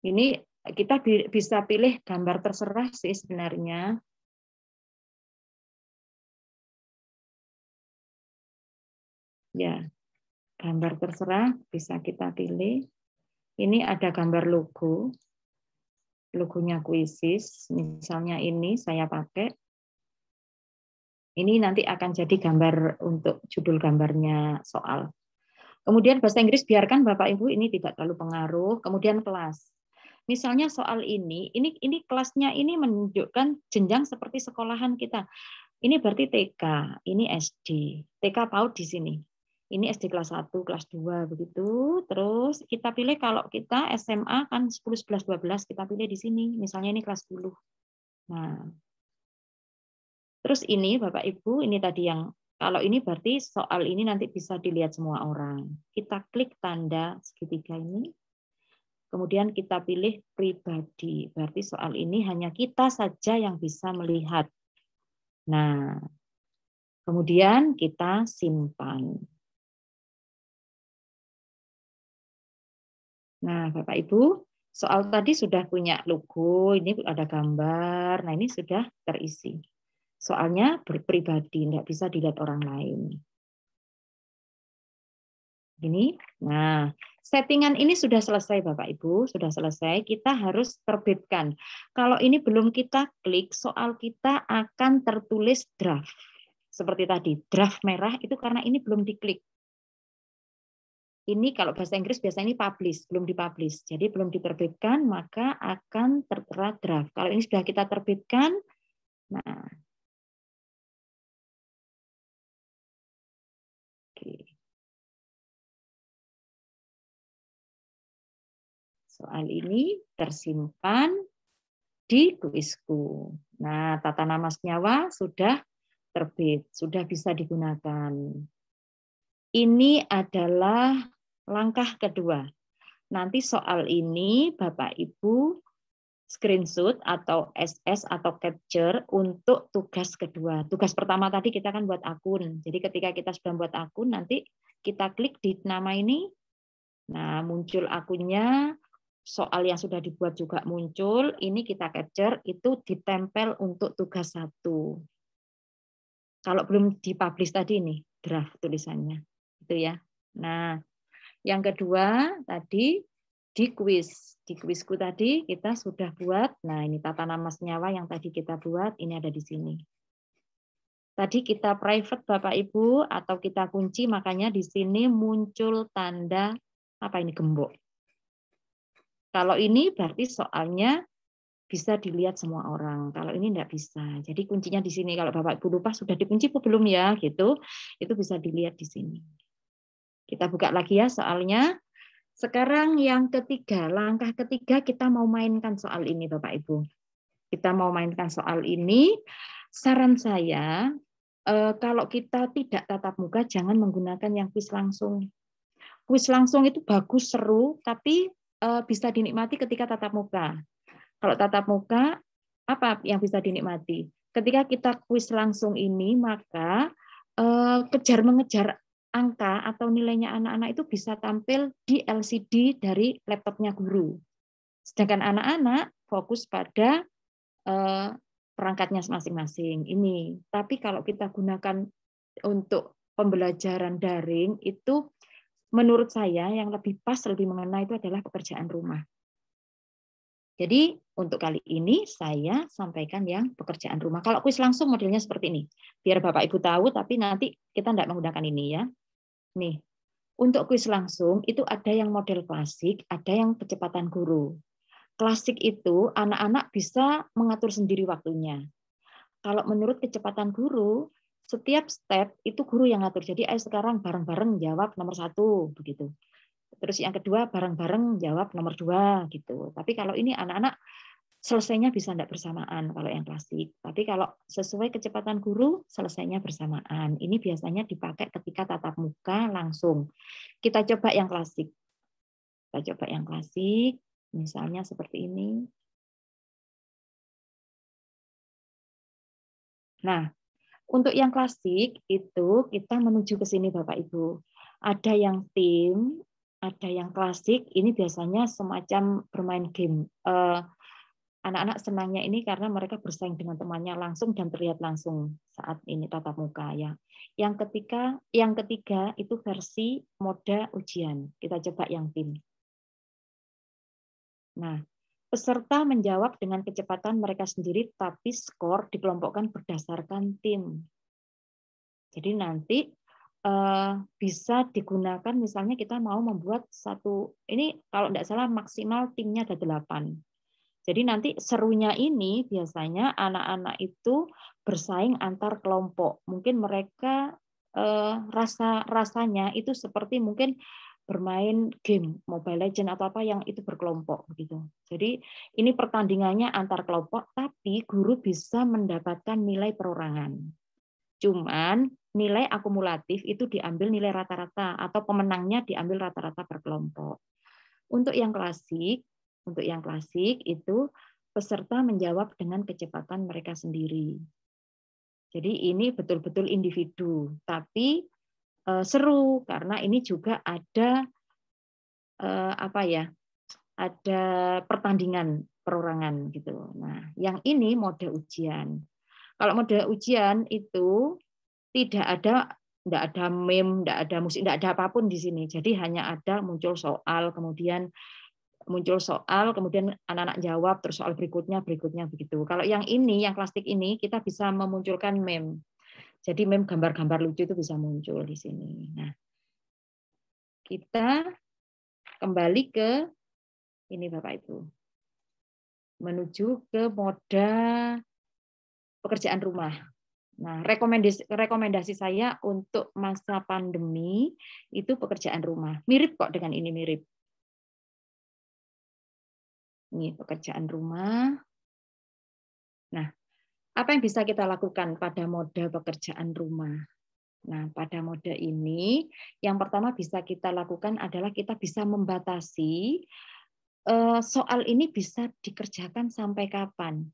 Ini kita bisa pilih gambar terserah sih sebenarnya. Ya, gambar terserah bisa kita pilih. Ini ada gambar logo. Logonya Quizzes, misalnya ini saya pakai. Ini nanti akan jadi gambar untuk judul gambarnya soal. Kemudian bahasa Inggris biarkan Bapak Ibu ini tidak terlalu pengaruh. Kemudian kelas. Misalnya soal ini kelasnya ini menunjukkan jenjang seperti sekolahan kita. Ini berarti TK, ini SD. TK PAUD di sini. Ini SD kelas 1, kelas 2 begitu. Terus kita pilih kalau kita SMA kan 10, 11, 12 kita pilih di sini. Misalnya ini kelas 10. Nah. Terus ini Bapak Ibu, ini tadi yang kalau ini berarti soal ini nanti bisa dilihat semua orang. Kita klik tanda segitiga ini. Kemudian kita pilih pribadi. Berarti soal ini hanya kita saja yang bisa melihat. Nah, kemudian kita simpan. Nah, Bapak Ibu, soal tadi sudah punya logo, ini ada gambar. Nah, ini sudah terisi. Soalnya berpribadi, tidak bisa dilihat orang lain. Ini, nah, settingan ini sudah selesai Bapak Ibu, sudah selesai. Kita harus terbitkan. Kalau ini belum kita klik, soal kita akan tertulis draft. Seperti tadi, draft merah itu karena ini belum diklik. Ini kalau bahasa Inggris biasanya ini publish, belum dipublish. Jadi belum diterbitkan, maka akan tertera draft. Kalau ini sudah kita terbitkan, nah, oke. Soal ini tersimpan di kuisku. Nah, tata nama senyawa sudah terbit, sudah bisa digunakan. Ini adalah langkah kedua. Nanti soal ini Bapak Ibu screenshot atau SS atau capture untuk tugas kedua. Tugas pertama tadi kita kan buat akun. Jadi ketika kita sudah buat akun, nanti kita klik di nama ini. Nah, muncul akunnya, soal yang sudah dibuat juga muncul. Ini kita capture, itu ditempel untuk tugas 1. Kalau belum dipublish tadi nih, draft tulisannya. Itu ya. Nah, yang kedua tadi di kuis. Di kuisku tadi kita sudah buat. Nah, ini tata nama senyawa yang tadi kita buat, ini ada di sini. Tadi kita private Bapak Ibu atau kita kunci, makanya di sini muncul tanda apa ini, gembok. Kalau ini berarti soalnya bisa dilihat semua orang. Kalau ini enggak bisa. Jadi kuncinya di sini. Kalau Bapak Ibu lupa sudah dikunci atau belum ya, gitu. Itu bisa dilihat di sini. Kita buka lagi ya soalnya. Sekarang yang ketiga, langkah ketiga kita mau mainkan soal ini Bapak Ibu. Kita mau mainkan soal ini. Saran saya, kalau kita tidak tatap muka, jangan menggunakan yang kuis langsung. Kuis langsung itu bagus, seru, tapi bisa dinikmati ketika tatap muka. Kalau tatap muka, apa yang bisa dinikmati? Ketika kita kuis langsung ini, maka kejar-mengejar angka atau nilainya anak-anak itu bisa tampil di LCD dari laptopnya guru. Sedangkan anak-anak fokus pada perangkatnya masing-masing ini. Tapi kalau kita gunakan untuk pembelajaran daring, itu menurut saya yang lebih pas, lebih mengena itu adalah pekerjaan rumah. Jadi untuk kali ini saya sampaikan yang pekerjaan rumah. Kalau kuis langsung modelnya seperti ini. Biar Bapak Ibu tahu, tapi nanti kita tidak menggunakan ini ya. Nih, untuk kuis langsung itu ada yang model klasik, ada yang kecepatan guru. Klasik itu anak-anak bisa mengatur sendiri waktunya. Kalau menurut kecepatan guru, setiap step itu guru yang ngatur. Jadi ayo sekarang bareng-bareng jawab nomor 1 begitu. Terus yang kedua bareng-bareng jawab nomor 2 gitu. Tapi kalau ini anak-anak selesainya bisa tidak bersamaan kalau yang klasik. Tapi kalau sesuai kecepatan guru selesainya bersamaan. Ini biasanya dipakai ketika tatap muka langsung. Kita coba yang klasik. Kita coba yang klasik, misalnya seperti ini. Nah, untuk yang klasik itu kita menuju ke sini Bapak Ibu. Ada yang tim, ada yang klasik, ini biasanya semacam bermain game. Anak-anak senangnya ini karena mereka bersaing dengan temannya langsung dan terlihat langsung saat ini tatap muka ya. Yang ketiga itu versi mode ujian. Kita coba yang tim. Nah, peserta menjawab dengan kecepatan mereka sendiri, tapi skor dikelompokkan berdasarkan tim. Jadi nanti bisa digunakan misalnya kita mau membuat satu, ini kalau tidak salah maksimal timnya ada 8. Jadi nanti serunya ini biasanya anak-anak itu bersaing antar kelompok. Mungkin mereka rasanya itu seperti mungkin bermain game Mobile Legends atau apa yang itu berkelompok begitu. Jadi ini pertandingannya antar kelompok, tapi guru bisa mendapatkan nilai perorangan. Cuman nilai akumulatif itu diambil nilai rata-rata atau pemenangnya diambil rata-rata per kelompok. Untuk yang klasik itu peserta menjawab dengan kecepatan mereka sendiri. Jadi ini betul-betul individu, tapi seru karena ini juga ada ada pertandingan perorangan gitu. Nah, yang ini mode ujian. Kalau mode ujian itu tidak ada meme, tidak ada musik, tidak ada apapun di sini. Jadi hanya ada muncul soal, kemudian anak-anak jawab, terus soal berikutnya begitu. Kalau yang ini, yang klasik ini, kita bisa memunculkan meme. Jadi meme gambar-gambar lucu itu bisa muncul di sini. Nah, kita kembali ke ini Bapak Ibu. Menuju ke mode pekerjaan rumah. Nah, rekomendasi saya untuk masa pandemi itu pekerjaan rumah. Mirip kok dengan ini, mirip. Ini pekerjaan rumah. Nah, apa yang bisa kita lakukan pada mode pekerjaan rumah? Nah, pada mode ini, yang pertama bisa kita lakukan adalah kita bisa membatasi soal ini bisa dikerjakan sampai kapan.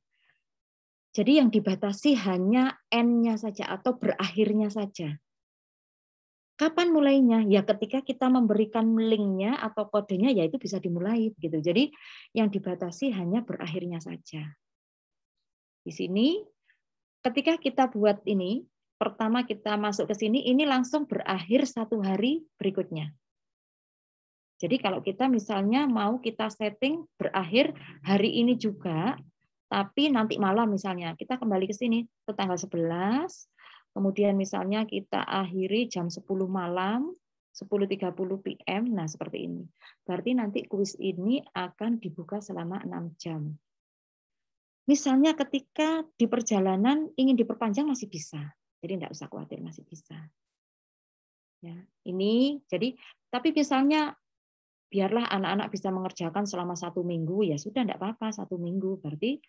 Jadi yang dibatasi hanya N-nya saja atau berakhirnya saja. Kapan mulainya? Ya ketika kita memberikan link-nya atau kodenya, ya itu bisa dimulai. Gitu. Jadi yang dibatasi hanya berakhirnya saja. Di sini, ketika kita buat ini, pertama kita masuk ke sini, ini langsung berakhir 1 hari berikutnya. Jadi kalau kita misalnya mau kita setting berakhir hari ini juga, tapi nanti malam misalnya, kita kembali ke sini, ke tanggal 11, kemudian misalnya kita akhiri jam 10 malam, 10.30 PM, nah seperti ini. Berarti nanti kuis ini akan dibuka selama 6 jam. Misalnya ketika di perjalanan ingin diperpanjang masih bisa, jadi tidak usah khawatir, masih bisa. Ya, ini jadi, tapi misalnya biarlah anak-anak bisa mengerjakan selama 1 minggu, ya sudah tidak apa-apa 1 minggu, berarti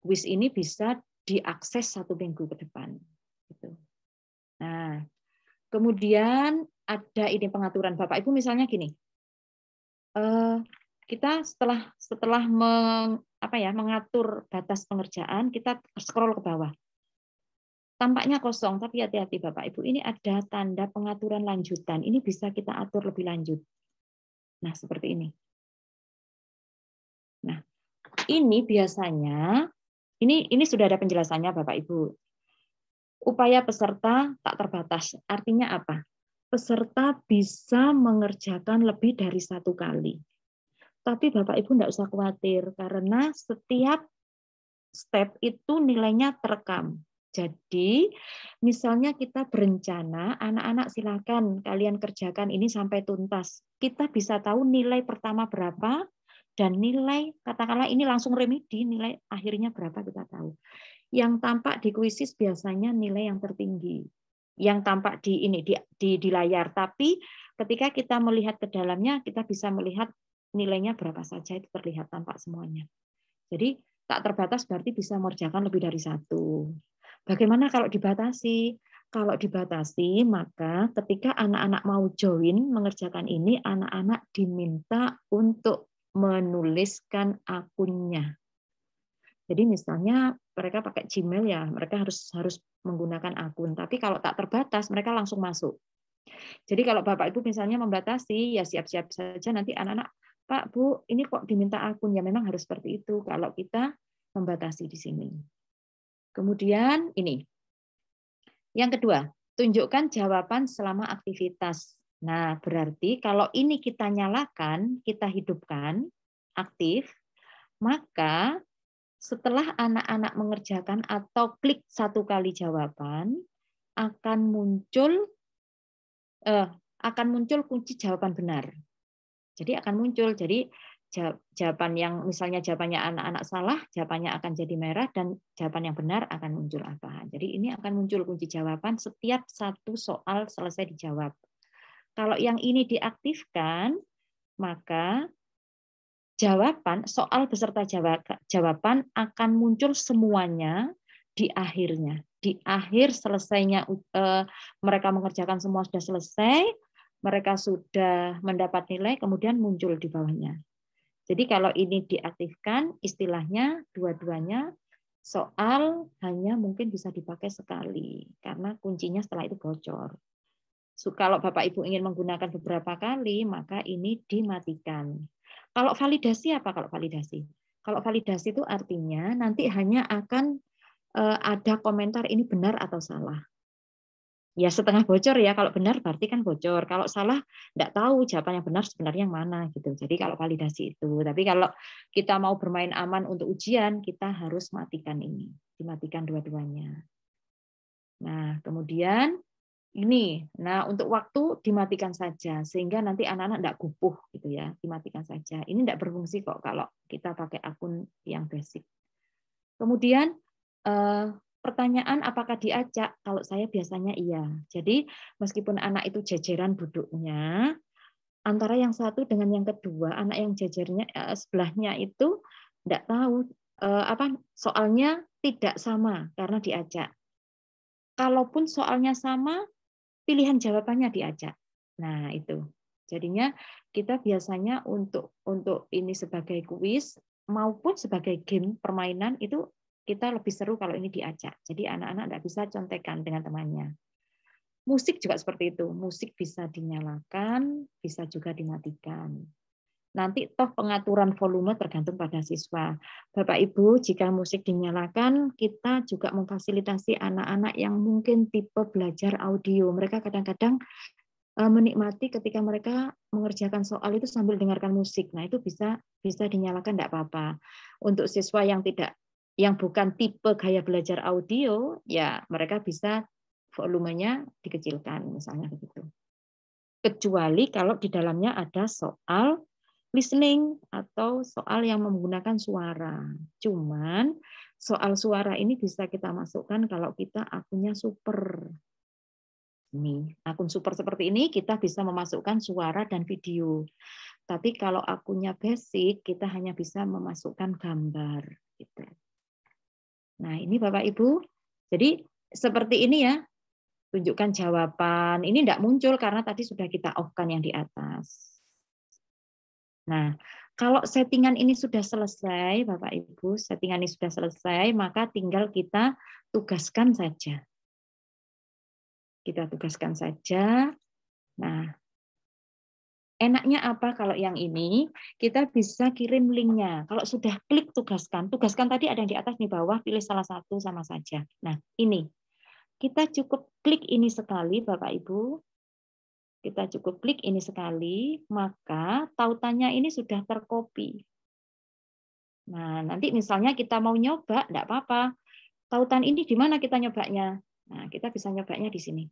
kuis ini bisa diakses 1 minggu ke depan. Gitu. Nah, kemudian ada ini pengaturan Bapak Ibu misalnya gini, kita setelah mengatur batas pengerjaan, kita scroll ke bawah. Tampaknya kosong, tapi hati-hati Bapak Ibu, ini ada tanda pengaturan lanjutan. Ini bisa kita atur lebih lanjut. Nah, seperti ini. Nah, ini biasanya, ini sudah ada penjelasannya Bapak Ibu. Upaya peserta tak terbatas. Artinya apa? Peserta bisa mengerjakan lebih dari 1 kali. Tapi Bapak Ibu tidak usah khawatir, karena setiap step itu nilainya terekam. Jadi, misalnya kita berencana, anak-anak silakan kalian kerjakan ini sampai tuntas. Kita bisa tahu nilai pertama berapa, dan nilai, katakanlah ini langsung remedi, nilai akhirnya berapa kita tahu. Yang tampak di kuisis biasanya nilai yang tertinggi, yang tampak di layar. Tapi ketika kita melihat ke dalamnya, kita bisa melihat nilainya berapa saja, itu terlihat tampak semuanya. Jadi tak terbatas berarti bisa mengerjakan lebih dari 1. Bagaimana kalau dibatasi? Kalau dibatasi, maka ketika anak-anak mau join mengerjakan ini, anak-anak diminta untuk menuliskan akunnya. Jadi misalnya mereka pakai Gmail, ya mereka harus menggunakan akun. Tapi kalau tak terbatas, mereka langsung masuk. Jadi kalau Bapak Ibu misalnya membatasi, ya siap-siap saja nanti anak-anak, Pak, Bu, ini kok diminta akun, ya memang harus seperti itu kalau kita membatasi di sini. Kemudian ini. Yang kedua, tunjukkan jawaban selama aktivitas. Nah, berarti kalau ini kita nyalakan, kita hidupkan, aktif, maka setelah anak-anak mengerjakan atau klik 1 kali jawaban, akan muncul kunci jawaban benar. Jadi akan muncul. Jadi jawaban yang misalnya jawabannya anak-anak salah, jawabannya akan jadi merah, dan jawaban yang benar akan muncul apa. Jadi ini akan muncul kunci jawaban setiap 1 soal selesai dijawab. Kalau yang ini diaktifkan, maka jawaban soal beserta jawaban akan muncul semuanya di akhirnya. Di akhir selesainya mereka mengerjakan semua sudah selesai, mereka sudah mendapat nilai, kemudian muncul di bawahnya. Jadi kalau ini diaktifkan, istilahnya dua-duanya soal hanya mungkin bisa dipakai sekali, karena kuncinya setelah itu bocor. Kalau Bapak Ibu ingin menggunakan beberapa kali, maka ini dimatikan. Kalau validasi apa? Kalau validasi itu artinya nanti hanya akan ada komentar ini benar atau salah. Ya setengah bocor ya, kalau benar berarti kan bocor. Kalau salah enggak tahu jawaban yang benar sebenarnya yang mana gitu. Jadi kalau validasi itu. Tapi kalau kita mau bermain aman untuk ujian, kita harus matikan ini. Dimatikan dua-duanya. Nah, kemudian ini. Nah, untuk waktu dimatikan saja sehingga nanti anak-anak enggak gupuh gitu ya. Dimatikan saja. Ini enggak berfungsi kok kalau kita pakai akun yang basic. Kemudian pertanyaan apakah diajak? Kalau saya biasanya iya. Jadi meskipun anak itu jajaran duduknya, antara yang satu dengan yang kedua, anak yang jajarnya sebelahnya itu tidak tahu soalnya tidak sama karena diajak. Kalaupun soalnya sama, pilihan jawabannya diajak. Nah itu. Jadinya kita biasanya untuk ini sebagai kuis maupun sebagai game permainan itu kita lebih seru kalau ini diajak. Jadi anak-anak tidak bisa contekan dengan temannya. Musik juga seperti itu. Musik bisa dinyalakan, bisa juga dimatikan. Nanti toh pengaturan volume tergantung pada siswa. Bapak Ibu, jika musik dinyalakan, kita juga memfasilitasi anak-anak yang mungkin tipe belajar audio. Mereka kadang-kadang menikmati ketika mereka mengerjakan soal itu sambil dengarkan musik. Nah, itu bisa dinyalakan, tidak apa-apa. Untuk siswa yang bukan tipe gaya belajar audio, ya mereka bisa volumenya dikecilkan, misalnya begitu. Kecuali kalau di dalamnya ada soal listening atau soal yang menggunakan suara. Cuman soal suara ini bisa kita masukkan kalau kita akunnya super. Ini akun super seperti ini kita bisa memasukkan suara dan video. Tapi kalau akunnya basic kita hanya bisa memasukkan gambar. Gitu. Nah ini Bapak Ibu. Jadi seperti ini ya. Tunjukkan jawaban. Ini tidak muncul karena tadi sudah kita off-kan yang di atas. Nah, kalau settingan ini sudah selesai, Bapak Ibu, settingan ini sudah selesai, maka tinggal kita tugaskan saja. Kita tugaskan saja. Nah, enaknya apa kalau yang ini? Kita bisa kirim linknya. Kalau sudah klik tugaskan tadi ada yang di atas, di bawah, pilih salah satu sama saja. Nah, ini. Kita cukup klik ini sekali, Bapak Ibu. Kita cukup klik ini sekali, maka tautannya ini sudah terkopi. Nah, nanti misalnya kita mau nyoba, enggak apa-apa. Tautan ini di mana kita nyobanya? Nah, kita bisa nyobanya di sini.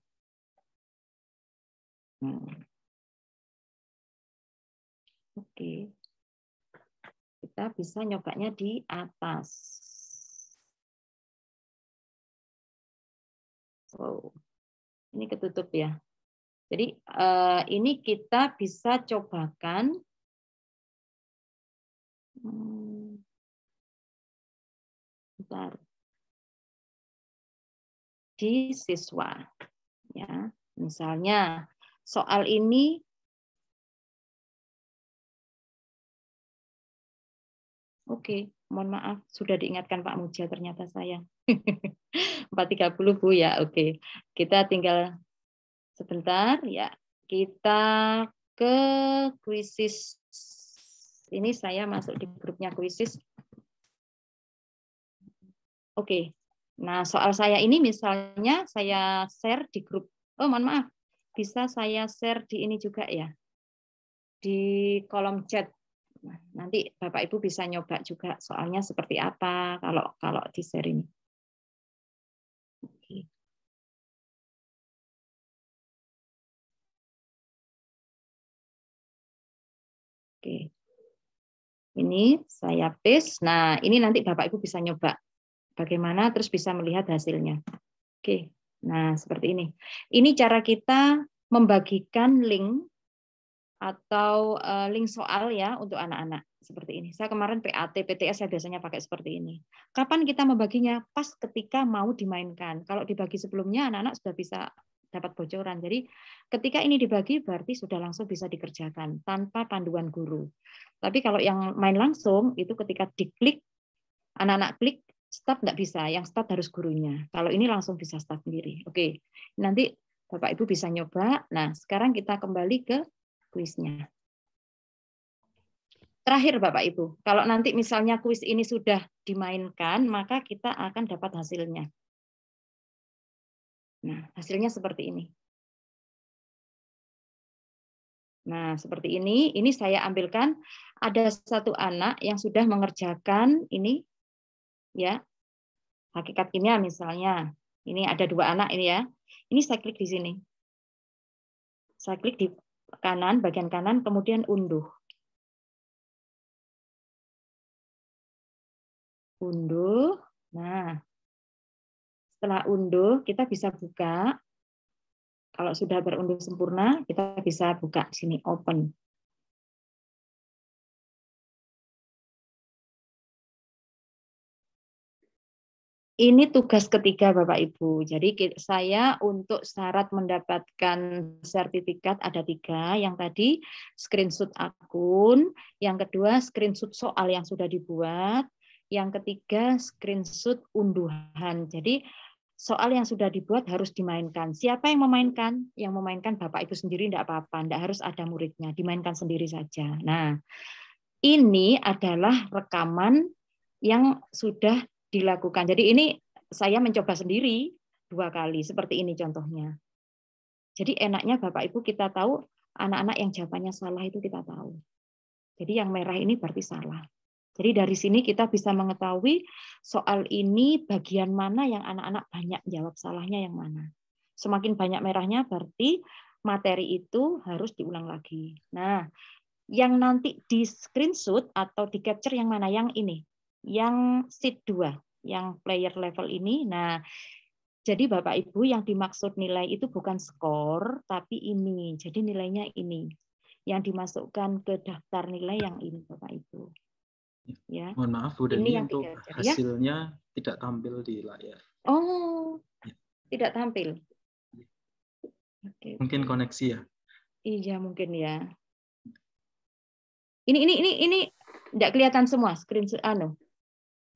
Oke. Kita bisa nyobanya di atas. Wow. Ini ketutup ya. Jadi ini kita bisa cobakan. Bentar. Di siswa. Ya, misalnya soal ini oke, mohon maaf sudah diingatkan Pak Muja ternyata saya. 4.30 Bu ya, oke. Kita tinggal sebentar ya. Kita ke kuisis. Ini saya masuk di grupnya kuisis. Oke. Nah, soal saya ini misalnya saya share di grup. Oh, mohon maaf. Bisa saya share di ini juga ya. Di kolom chat. Nah, nanti Bapak Ibu bisa nyoba juga soalnya seperti apa kalau di share ini. Oke. Oke. Ini saya paste. Nah, ini nanti Bapak Ibu bisa nyoba bagaimana terus bisa melihat hasilnya. Oke. Nah, seperti ini. Ini cara kita membagikan link atau link soal ya untuk anak-anak seperti ini. Saya kemarin PAT, PTS saya biasanya pakai seperti ini. Kapan kita membaginya? Pas ketika mau dimainkan. Kalau dibagi sebelumnya anak-anak sudah bisa dapat bocoran. Jadi ketika ini dibagi berarti sudah langsung bisa dikerjakan tanpa panduan guru. Tapi kalau yang main langsung itu ketika diklik, anak-anak klik, start nggak bisa. Yang start harus gurunya. Kalau ini langsung bisa start sendiri. Oke, nanti Bapak Ibu bisa nyoba. Nah, sekarang kita kembali ke kuisnya. Terakhir Bapak Ibu, kalau nanti misalnya kuis ini sudah dimainkan, maka kita akan dapat hasilnya. Nah, hasilnya seperti ini. Nah, seperti ini. Ini saya ambilkan ada satu anak yang sudah mengerjakan ini, ya, hakikat kimia misalnya. Ini ada dua anak ini ya. Ini saya klik di sini. Saya klik di kanan, bagian kanan, kemudian unduh. Unduh. Nah, setelah unduh, kita bisa buka. Kalau sudah berunduh sempurna, kita bisa buka sini, open. Ini tugas ketiga Bapak Ibu. Jadi saya untuk syarat mendapatkan sertifikat ada 3. Yang tadi screenshot akun, yang kedua screenshot soal yang sudah dibuat, yang ketiga screenshot unduhan. Jadi soal yang sudah dibuat harus dimainkan. Siapa yang memainkan? Yang memainkan Bapak Ibu sendiri tidak apa-apa, tidak harus ada muridnya, dimainkan sendiri saja. Nah, ini adalah rekaman yang sudah dilakukan. Jadi ini saya mencoba sendiri 2 kali seperti ini contohnya. Jadi enaknya Bapak Ibu kita tahu anak-anak yang jawabannya salah itu kita tahu. Jadi yang merah ini berarti salah. Jadi dari sini kita bisa mengetahui soal ini bagian mana yang anak-anak banyak jawab salahnya yang mana. Semakin banyak merahnya berarti materi itu harus diulang lagi. Nah, yang nanti di screenshot atau di capture yang mana? Yang ini. Yang sheet 2, yang player level ini. Nah, jadi Bapak Ibu yang dimaksud nilai itu bukan skor, tapi ini. Jadi nilainya ini. Yang dimasukkan ke daftar nilai yang ini Bapak Ibu. Ya. Mohon maaf Bu Dani, untuk hasilnya tidak tampil di layar. Oh, tidak tampil. Oke. Mungkin koneksi ya? Iya, mungkin ya. Ini tidak kelihatan semua screenshot anu.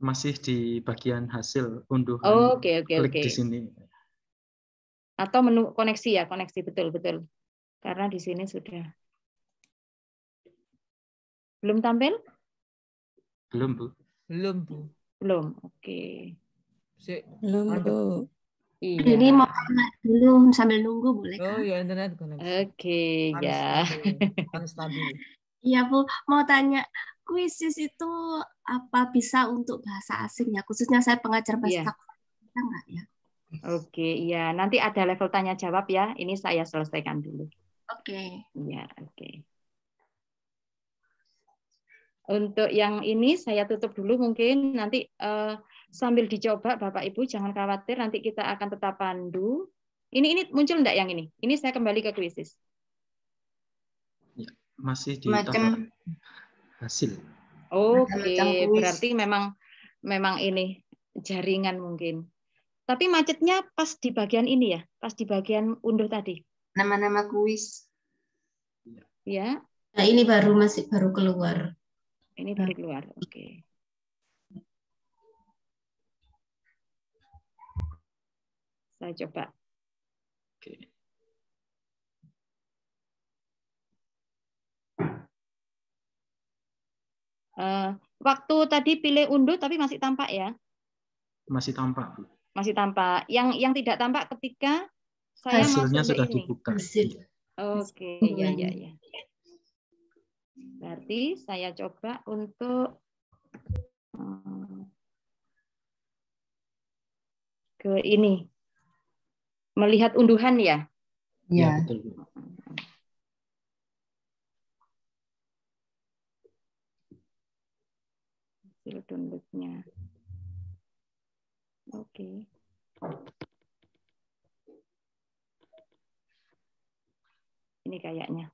Masih di bagian hasil unduhan. Oh, oke. Klik di sini. Atau menu koneksi ya, koneksi betul. Karena di sini sudah. Belum tampil? Belum, Bu. Belum. Oke. Belum, Bu. Iya. Ini mau tanya dulu sambil nunggu boleh kan? Oh ya, internet koneksi. Oke, ya. Kan stabil. Iya Bu, mau tanya kuisis itu apa bisa untuk bahasa asing ya? Khususnya saya pengajar bahasa bisa nggak ya? Oke, iya. Nanti ada level tanya jawab ya. Ini saya selesaikan dulu. Oke. Iya, oke. Untuk yang ini saya tutup dulu mungkin nanti sambil dicoba Bapak Ibu jangan khawatir nanti kita akan tetap pandu. Ini muncul enggak yang ini? Ini saya kembali ke kuisis. Ya, masih di tahap hasil. Oke, berarti memang ini jaringan mungkin. Tapi macetnya pas di bagian ini ya, pas di bagian unduh tadi. Nama-nama kuis. Ya. Nah, ini masih baru keluar. Ini baru keluar. Oke. Saya coba. Oke. Waktu tadi pilih unduh tapi masih tampak ya? Masih tampak, Bu. Masih tampak. Yang tidak tampak ketika saya hasilnya masuk sudah ini. dibuka. Oke, ya. Berarti saya coba untuk ke ini. Melihat unduhan ya? Ya, betul, Bu. Hasil downloadnya. Oke. Ini kayaknya.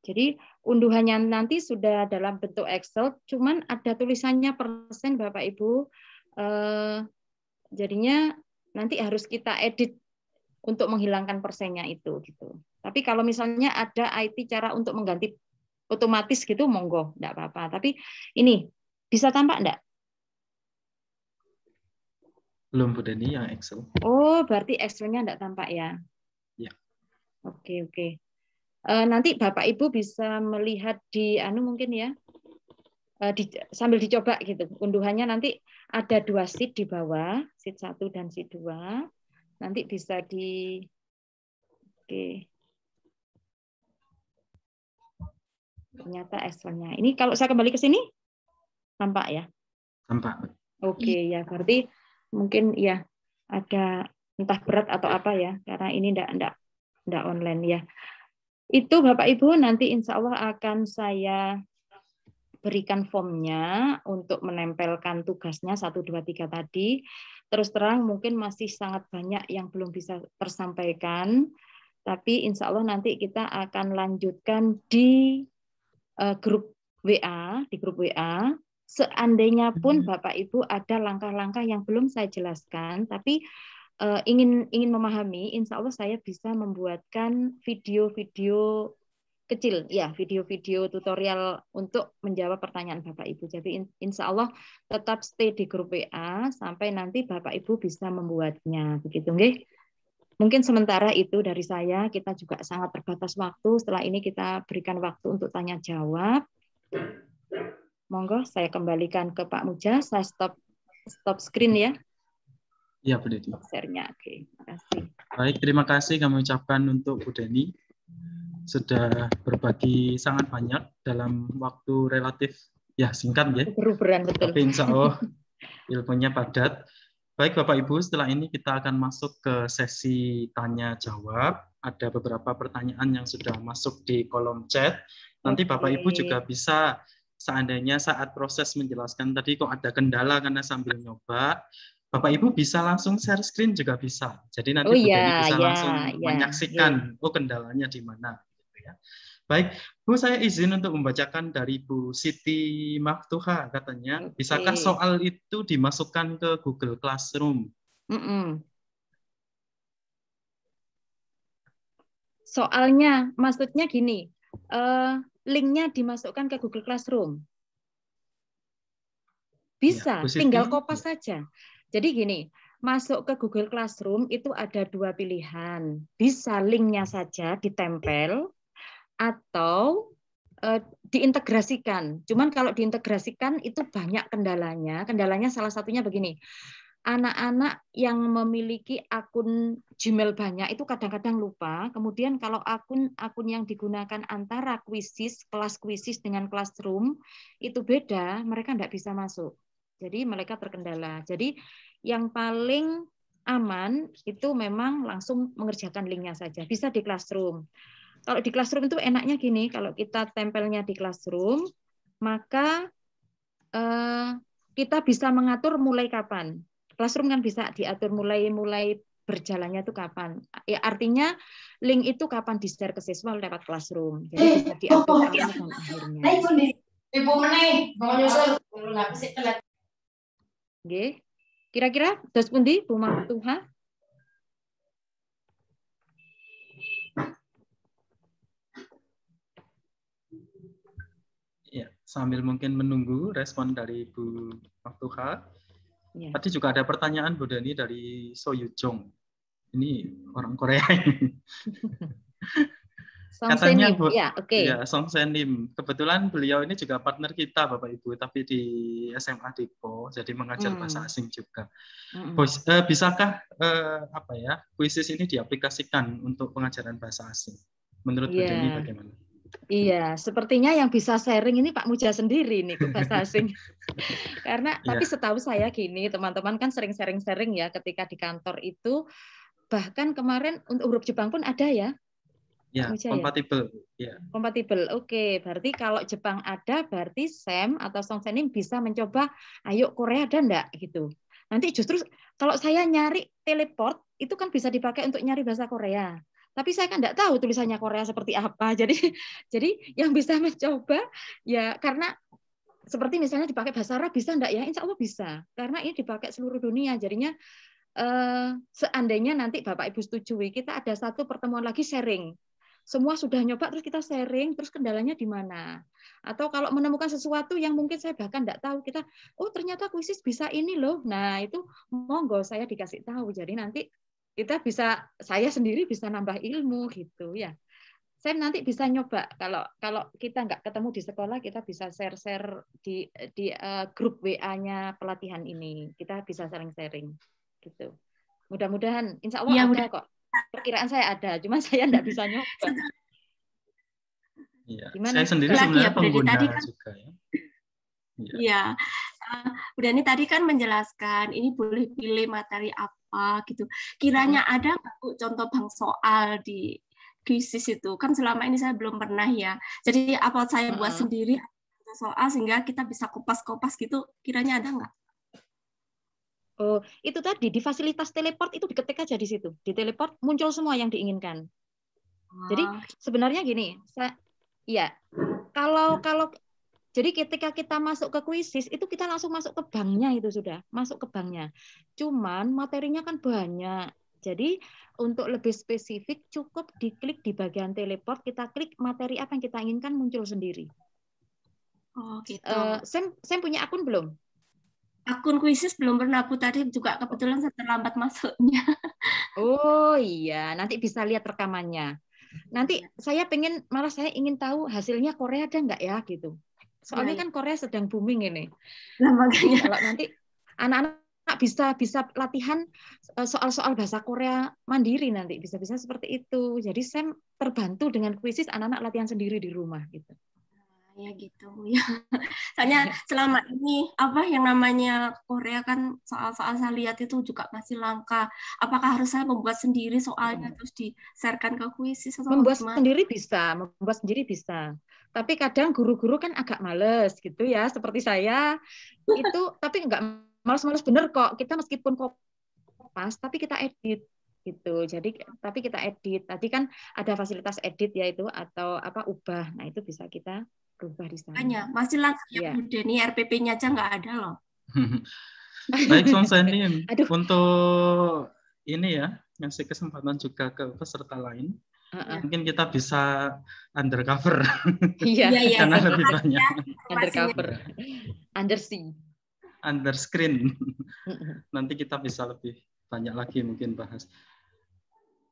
Jadi unduhannya nanti sudah dalam bentuk Excel, cuman ada tulisannya persen Bapak Ibu. Jadinya nanti harus kita edit untuk menghilangkan persennya itu gitu. Tapi kalau misalnya ada IT cara untuk mengganti otomatis gitu, monggo, enggak apa-apa. Tapi ini bisa tampak enggak? Belum, Bu Dani, yang Excel. Oh, berarti Excelnya enggak tampak ya? Ya. Oke. Nanti Bapak Ibu bisa melihat di mungkin ya, sambil dicoba gitu. Unduhannya nanti ada 2 sheet di bawah, sheet 1 dan sheet 2. Nanti bisa di Oke. Ternyata Excelnya. Ini kalau saya kembali ke sini tampak ya? Tampak. Oke, ya berarti mungkin ya ada entah berat atau apa ya, karena ini enggak enggak online ya. Itu Bapak Ibu nanti insya Allah akan saya berikan formnya untuk menempelkan tugasnya 1, 2, 3 tadi. Terus terang mungkin masih sangat banyak yang belum bisa tersampaikan, tapi insya Allah nanti kita akan lanjutkan di grup WA, Seandainya pun Bapak Ibu ada langkah-langkah yang belum saya jelaskan, tapi ingin memahami, insya Allah saya bisa membuatkan video-video kecil, ya video-video tutorial untuk menjawab pertanyaan Bapak Ibu. Jadi insya Allah tetap stay di grup WA sampai nanti Bapak Ibu bisa membuatnya, begitu nggih? Mungkin sementara itu dari saya, kita juga sangat terbatas waktu. Setelah ini kita berikan waktu untuk tanya jawab. Monggo saya kembalikan ke Pak Muja, saya stop screen ya. Iya, Bu Deni. Share-nya. Oke, terima kasih. Baik, terima kasih kami ucapkan untuk Bu Deni. Sudah berbagi sangat banyak dalam waktu relatif ya singkat ya. Beruberan betul. Tapi insya Allah ilmunya padat. Baik Bapak Ibu, setelah ini kita akan masuk ke sesi tanya jawab. Ada beberapa pertanyaan yang sudah masuk di kolom chat. Nanti Bapak Ibu juga bisa seandainya saat proses menjelaskan tadi kok ada kendala karena sambil nyoba, Bapak Ibu bisa langsung share screen juga bisa. Jadi nanti Bu Deni bisa langsung menyaksikan kendalanya di mana. Gitu ya. Baik, Bu, saya izin untuk membacakan dari Bu Siti Maftuha katanya, bisakah soal itu dimasukkan ke Google Classroom? Soalnya, maksudnya gini, linknya dimasukkan ke Google Classroom. Bisa, ya, tinggal copy saja. Jadi gini, masuk ke Google Classroom itu ada 2 pilihan. Bisa linknya saja ditempel atau diintegrasikan. Cuman kalau diintegrasikan itu banyak kendalanya. Kendalanya salah satunya begini. Anak-anak yang memiliki akun Gmail banyak itu kadang-kadang lupa. Kemudian kalau akun yang digunakan antara kelas Quizizz dengan Classroom itu beda, mereka tidak bisa masuk. Jadi mereka terkendala. Jadi yang paling aman itu memang langsung mengerjakan linknya saja. Bisa di Classroom. Kalau di Classroom itu enaknya gini, kalau kita tempelnya di Classroom, maka kita bisa mengatur mulai kapan. Classroom kan bisa diatur mulai berjalannya itu kapan. Ya artinya link itu kapan di-share ke siswa lewat Classroom. Jadi bisa diatur awal dan akhirnya. Oke. Kira-kira dos pundi Bu Maftuha? Ya, sambil mungkin menunggu respon dari Bu Maftuha. Ya. Tadi juga ada pertanyaan Bu Deni dari So Yujong. Ini orang Korea. Katanya Bu, ya, ya, Song Senim. Kebetulan beliau ini juga partner kita Bapak Ibu, tapi di SMA Dipo, jadi mengajar bahasa asing juga. Bisakah Quizizz ini diaplikasikan untuk pengajaran bahasa asing? Menurut Bu Deni bagaimana? Iya, sepertinya yang bisa sharing ini Pak Muja sendiri nih ke bahasa asing. Karena tapi setahu saya gini, teman-teman kan sering sharing ya ketika di kantor itu, bahkan kemarin untuk huruf Jepang pun ada ya. Ya, kompatibel. Ya. Kompatibel. Oke, berarti kalau Jepang ada, berarti Sam atau Song Senim bisa mencoba, ayo Korea ada enggak gitu. Nanti justru kalau saya nyari teleport itu kan bisa dipakai untuk nyari bahasa Korea. Tapi saya kan enggak tahu tulisannya Korea seperti apa. Jadi yang bisa mencoba ya karena seperti misalnya dipakai bahasa Arab bisa enggak ya? Insya Allah bisa. Karena ini dipakai seluruh dunia. Jadinya seandainya nanti Bapak Ibu setujui, kita ada satu pertemuan lagi sharing. Semua sudah nyoba, terus kita sharing, terus kendalanya di mana? Atau kalau menemukan sesuatu yang mungkin saya bahkan tidak tahu, kita, ternyata Quizizz bisa ini loh. Nah, itu monggo saya dikasih tahu. Jadi nanti kita bisa, saya sendiri bisa nambah ilmu gitu ya. Saya nanti bisa nyoba kalau kita nggak ketemu di sekolah, kita bisa share di grup WA-nya pelatihan ini. Kita bisa sharing gitu. Mudah-mudahan, insya Allah ada kok. Perkiraan saya ada, cuma saya enggak bisa nyoba. Ya, saya sendiri sebenarnya pengguna tadi kan, juga ya. Iya. Bu Deni tadi kan menjelaskan ini boleh pilih materi apa gitu. Kiranya ada nggak Bu contoh bank soal di kuisis itu? Kan selama ini saya belum pernah ya. Jadi apa saya buat sendiri soal sehingga kita bisa kopas-kopas gitu, kiranya ada nggak? Oh, itu tadi di fasilitas teleport itu diketik aja di situ. Di teleport muncul semua yang diinginkan. Jadi sebenarnya gini, kalau jadi ketika kita masuk ke kuisis itu kita langsung masuk ke banknya, itu sudah masuk ke banknya. Cuman materinya kan banyak. Jadi untuk lebih spesifik cukup diklik di bagian teleport, kita klik materi apa yang kita inginkan muncul sendiri. Oh gitu. Sam punya akun belum? Akun kuisis belum pernah, aku tadi juga kebetulan terlambat masuknya. Oh iya, nanti bisa lihat rekamannya. Nanti saya saya ingin tahu hasilnya Korea ada nggak ya gitu. Soalnya kan Korea sedang booming ini. Nah, makanya kalau nanti anak-anak bisa latihan soal-soal bahasa Korea mandiri nanti bisa seperti itu. Jadi Sam terbantu dengan kuisis, anak-anak latihan sendiri di rumah gitu. Ya gitu ya. Soalnya selama ini apa yang namanya Korea kan soal-soal saya lihat itu juga masih langka. Apakah harus saya membuat sendiri soalnya terus di-sharekan ke kuisis atau membuat gimana? sendiri bisa. Tapi kadang guru-guru kan agak males gitu ya, seperti saya itu, tapi nggak males-males bener kok. Kita meskipun kopas tapi kita edit gitu. Jadi tapi kita edit. Tadi kan ada fasilitas edit yaitu atau ubah. Nah, itu bisa kita berubah di sana. Hanya masih langka ya, Bu Deni, RPP-nya aja nggak ada loh. Baik, Song Senim. Untuk ini ya, ngasih kesempatan juga ke peserta lain. Mungkin kita bisa undercover. Iya. Karena lebih banyak. Undercover. Underscreen. Nanti kita bisa lebih banyak lagi mungkin bahas.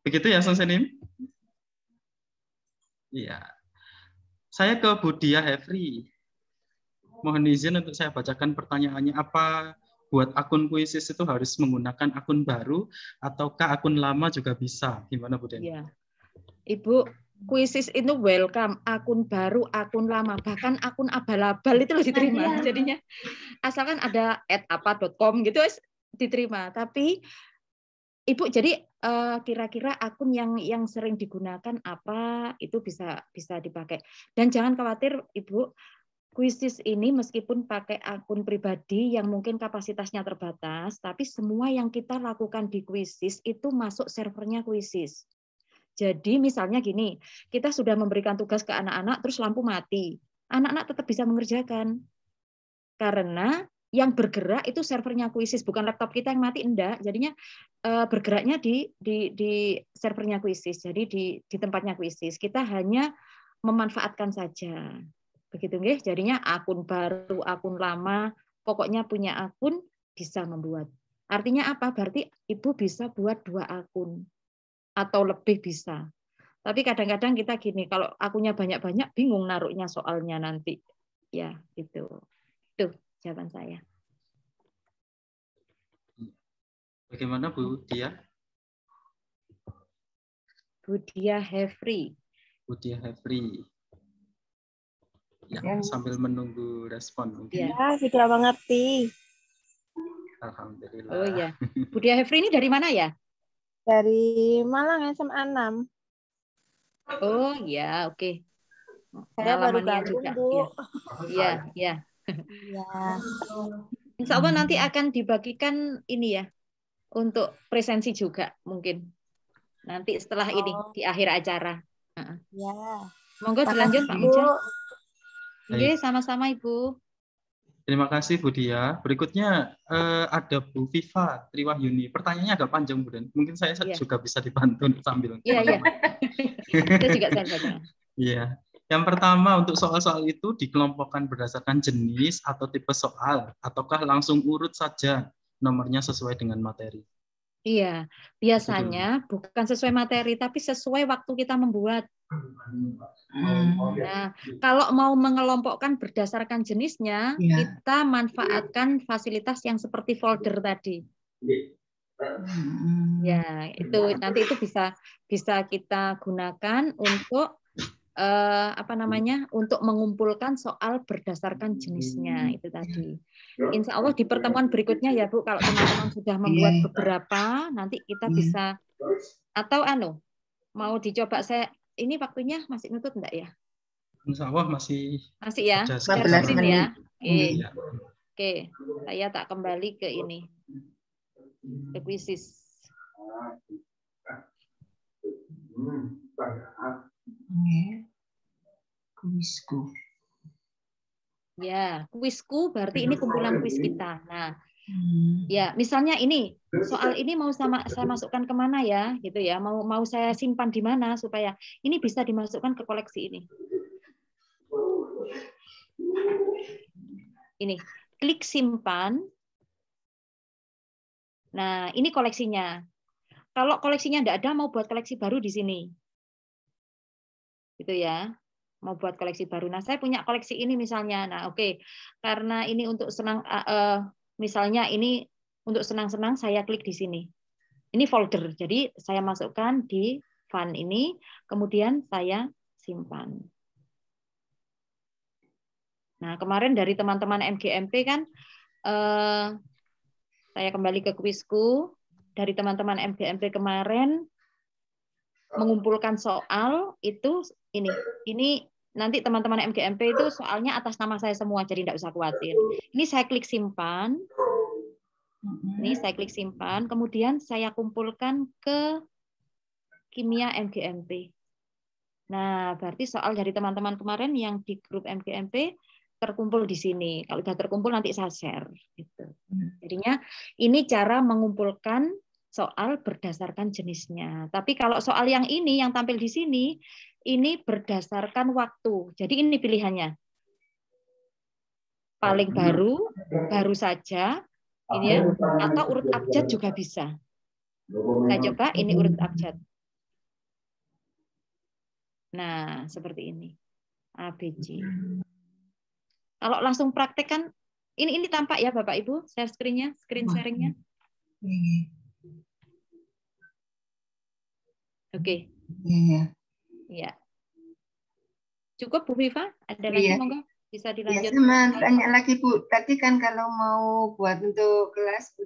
Begitu ya, Song Senim? Iya. Saya ke Budia Hefri. Mohon izin untuk saya bacakan pertanyaannya. Apa buat akun kuisis itu harus menggunakan akun baru ataukah akun lama juga bisa? Gimana, Bu Den? Ya. Ibu, kuisis itu welcome. Akun baru, akun lama, bahkan akun abal-abal itu loh diterima. Jadinya asalkan ada @apa.com gitu diterima. Tapi Ibu, jadi kira-kira akun yang sering digunakan apa itu bisa dipakai. Dan jangan khawatir, Ibu, kuisis ini meskipun pakai akun pribadi yang mungkin kapasitasnya terbatas, tapi semua yang kita lakukan di kuisis itu masuk servernya kuisis. Jadi misalnya gini, kita sudah memberikan tugas ke anak-anak, terus lampu mati. Anak-anak tetap bisa mengerjakan. Karena yang bergerak itu servernya kuisis, bukan laptop kita yang mati, enggak. Jadinya bergeraknya di servernya kuisis, jadi di tempatnya kuisis. Kita hanya memanfaatkan saja. Begitu nggih. Jadinya akun baru, akun lama, pokoknya punya akun bisa membuat. Artinya apa? Berarti Ibu bisa buat 2 akun atau lebih bisa. Tapi kadang-kadang kita gini, kalau akunnya banyak-banyak bingung naruhnya soalnya nanti. Ya, gitu. Itu jawaban saya. Bagaimana Bu Dia? Bu Dia Hefri. Bu Dia Hefri. Ya, sambil menunggu respon mungkin. Ya, sudah mengerti. Alhamdulillah. Oh iya. Bu Dia Hefri ini dari mana ya? Dari Malang, SMA 6. Oh iya, oke. Saya baru Pengalamannya gabung, juga. Bu. Iya. Ya. Insya Allah nanti akan dibagikan ini ya, untuk presensi juga mungkin. Nanti setelah ini, di akhir acara. Ya. Monggo dilanjut Pak Muja. Oke, sama-sama Ibu. Terima kasih Bu Dia. Berikutnya ada Bu Viva Triwahyuni. Pertanyaannya agak panjang Bu Den. Mungkin saya juga bisa dibantu sambil. Iya. Saya juga saja. Iya. Yang pertama untuk soal-soal itu dikelompokkan berdasarkan jenis atau tipe soal, ataukah langsung urut saja nomornya sesuai dengan materi? Iya, biasanya bukan sesuai materi, tapi sesuai waktu kita membuat. Nah, kalau mau mengelompokkan berdasarkan jenisnya, kita manfaatkan fasilitas yang seperti folder tadi. Ya, itu nanti itu bisa kita gunakan untuk untuk mengumpulkan soal berdasarkan jenisnya itu tadi. Insya Allah di pertemuan berikutnya ya Bu, kalau teman-teman sudah membuat beberapa, nanti kita bisa atau mau dicoba saya ini waktunya masih nutut enggak ya? Insya Allah masih ya. ada Share screen ya. Oke. Iya. Oke, saya tak kembali ke ini. Ke Quizzes. Kuisku. Ya, kuisku berarti ini kumpulan kuis kita. Nah, ya misalnya ini soal ini mau saya masukkan kemana ya, gitu ya. Mau saya simpan di mana supaya ini bisa dimasukkan ke koleksi ini. Ini klik simpan. Nah, ini koleksinya. Kalau koleksinya enggak ada, mau buat koleksi baru di sini. Gitu ya. Mau buat koleksi baru. Nah, saya punya koleksi ini misalnya. Nah, oke. Karena ini untuk senang misalnya ini untuk senang-senang saya klik di sini. Ini folder. Jadi saya masukkan di fun ini, kemudian saya simpan. Nah, kemarin dari teman-teman MGMP kan saya kembali ke kuisku. Dari teman-teman MGMP kemarin mengumpulkan soal itu ini nanti teman-teman MGMP itu soalnya atas nama saya semua, jadi tidak usah khawatir. Ini saya klik simpan. Ini saya klik simpan, kemudian saya kumpulkan ke kimia MGMP. Nah, berarti soal dari teman-teman kemarin yang di grup MGMP terkumpul di sini. Kalau sudah terkumpul nanti saya share. Gitu. Jadinya ini cara mengumpulkan soal berdasarkan jenisnya. Tapi kalau soal yang ini yang tampil di sini, ini berdasarkan waktu. Jadi ini pilihannya. Paling baru, baru saja, ini ya, atau urut abjad juga bisa. Saya coba ini urut abjad. Nah, seperti ini. ABC. Kalau langsung praktek kan, ini tampak ya Bapak Ibu, share screen-nya, screen sharing-nya. Oke. Ya. Cukup Bu Viva? Ada lagi monggo bisa dilanjut. Ya, sama tanya lagi Bu. Tadi kan kalau mau buat untuk kelas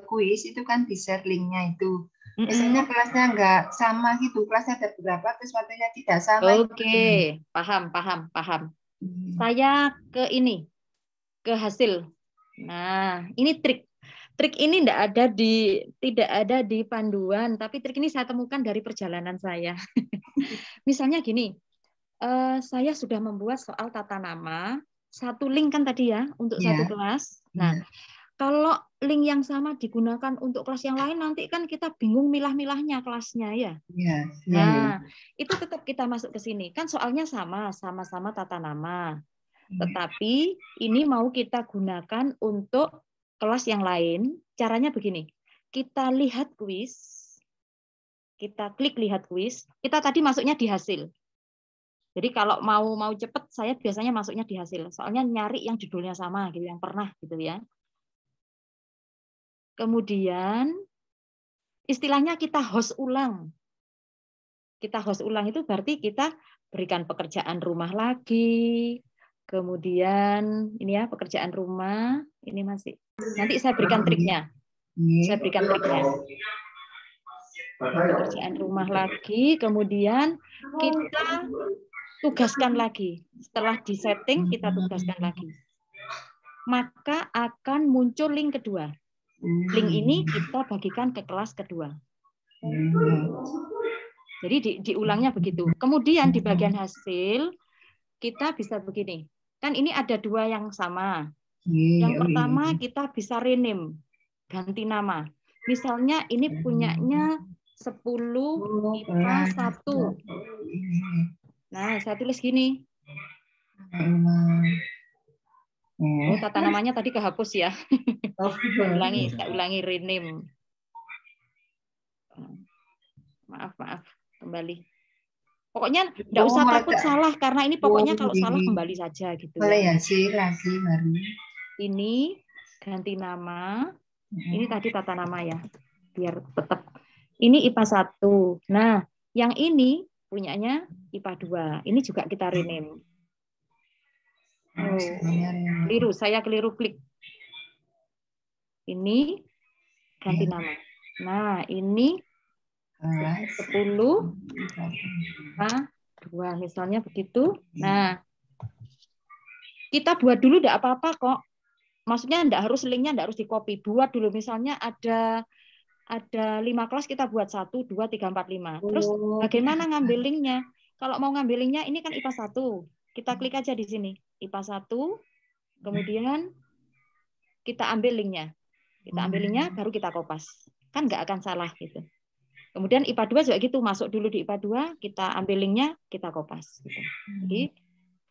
kuis itu kan di-share link-nya itu. Misalnya kelasnya nggak sama gitu, kelasnya ada berapa, terus waktunya tidak sama. Oke, paham. Saya ke ini, ke hasil. Nah, ini trik. Trik ini tidak ada di panduan, tapi trik ini saya temukan dari perjalanan saya. Misalnya gini, saya sudah membuat soal tata nama, satu link kan tadi ya, untuk satu kelas. Nah, kalau link yang sama digunakan untuk kelas yang lain, nanti kan kita bingung milah-milahnya kelasnya ya. Nah, itu tetap kita masuk ke sini. Kan soalnya sama-sama tata nama. Tetapi ini mau kita gunakan untuk kelas yang lain. Caranya begini. Kita lihat kuis. Kita klik lihat kuis. Kita tadi masuknya di hasil. Jadi kalau mau cepat, saya biasanya masuknya di hasil. Soalnya nyari yang judulnya sama, gitu, yang pernah, gitu ya. Kemudian istilahnya kita host ulang. Kita host ulang itu berarti kita berikan pekerjaan rumah lagi. Kemudian ini ya pekerjaan rumah. Ini masih. Nanti saya berikan triknya. Pekerjaan rumah lagi. Kemudian kita tugaskan lagi. Setelah disetting kita tugaskan lagi. Maka akan muncul link kedua. Link ini kita bagikan ke kelas kedua. Jadi diulangnya begitu. Kemudian di bagian hasil kita bisa begini. Kan ini ada dua yang sama. Yang pertama kita bisa rename, ganti nama. Misalnya ini punyanya 10 IPA 1. Nah, saya tulis gini. Oh, tata namanya tadi kehapus ya. Saya ulangi rename. Maaf, kembali. Pokoknya enggak usah takut salah karena ini pokoknya kalau salah kembali saja gitu ya. Ini ganti nama. Ini tadi tata nama ya. Biar tetap. Ini IPA 1. Nah, yang ini punyanya IPA 2. Ini juga kita rename. Saya keliru klik. Ini ganti nama. Nah, ini 10 2 misalnya begitu. Nah, kita buat dulu enggak apa-apa kok. Maksudnya enggak harus linknya enggak harus di-copy. Buat dulu misalnya ada 5 kelas kita buat 1 2 3 4 5. Terus bagaimana ngambil linknya? Kalau mau ngambil linknya ini kan IPA 1. Kita klik aja di sini. IPA 1. Kemudian kita ambil linknya. Kita ambil linknya baru kita kopas. Kan nggak akan salah gitu. Kemudian IPA 2 juga gitu, masuk dulu di IPA 2, kita ambil linknya, kita kopas gitu. Jadi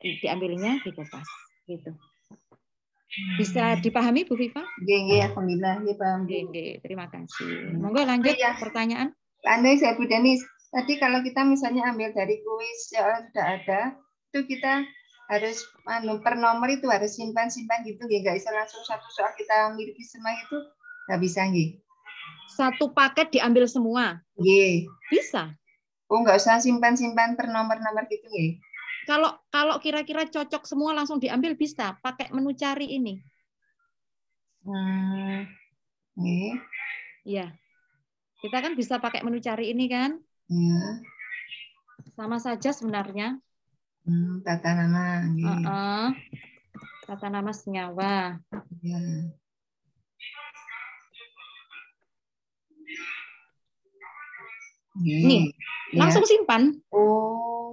diambil linknya, dikopas gitu. Bisa dipahami Bu Viva? Nggih, alhamdulillah nggih paham. Nggih, terima kasih. Monggo lanjut pertanyaan. Andai saya Bu Denis, tadi kalau kita misalnya ambil dari kuis yang sudah ada, itu kita harus per nomor itu harus simpan-simpan gitu nggih, nggak bisa langsung satu soal kita miliki semua itu nggak bisa nggih. Satu paket diambil semua. Nggih. Bisa. Oh, nggak usah simpan-simpan per nomor-nomor gitu nggih. Kalau kira-kira cocok semua langsung diambil bisa pakai menu cari ini. Nggih. Iya. Kita kan bisa pakai menu cari ini kan? Iya. Sama saja sebenarnya. Tata nama. Tata nama senyawa. Ya. Nih, langsung simpan. Oh.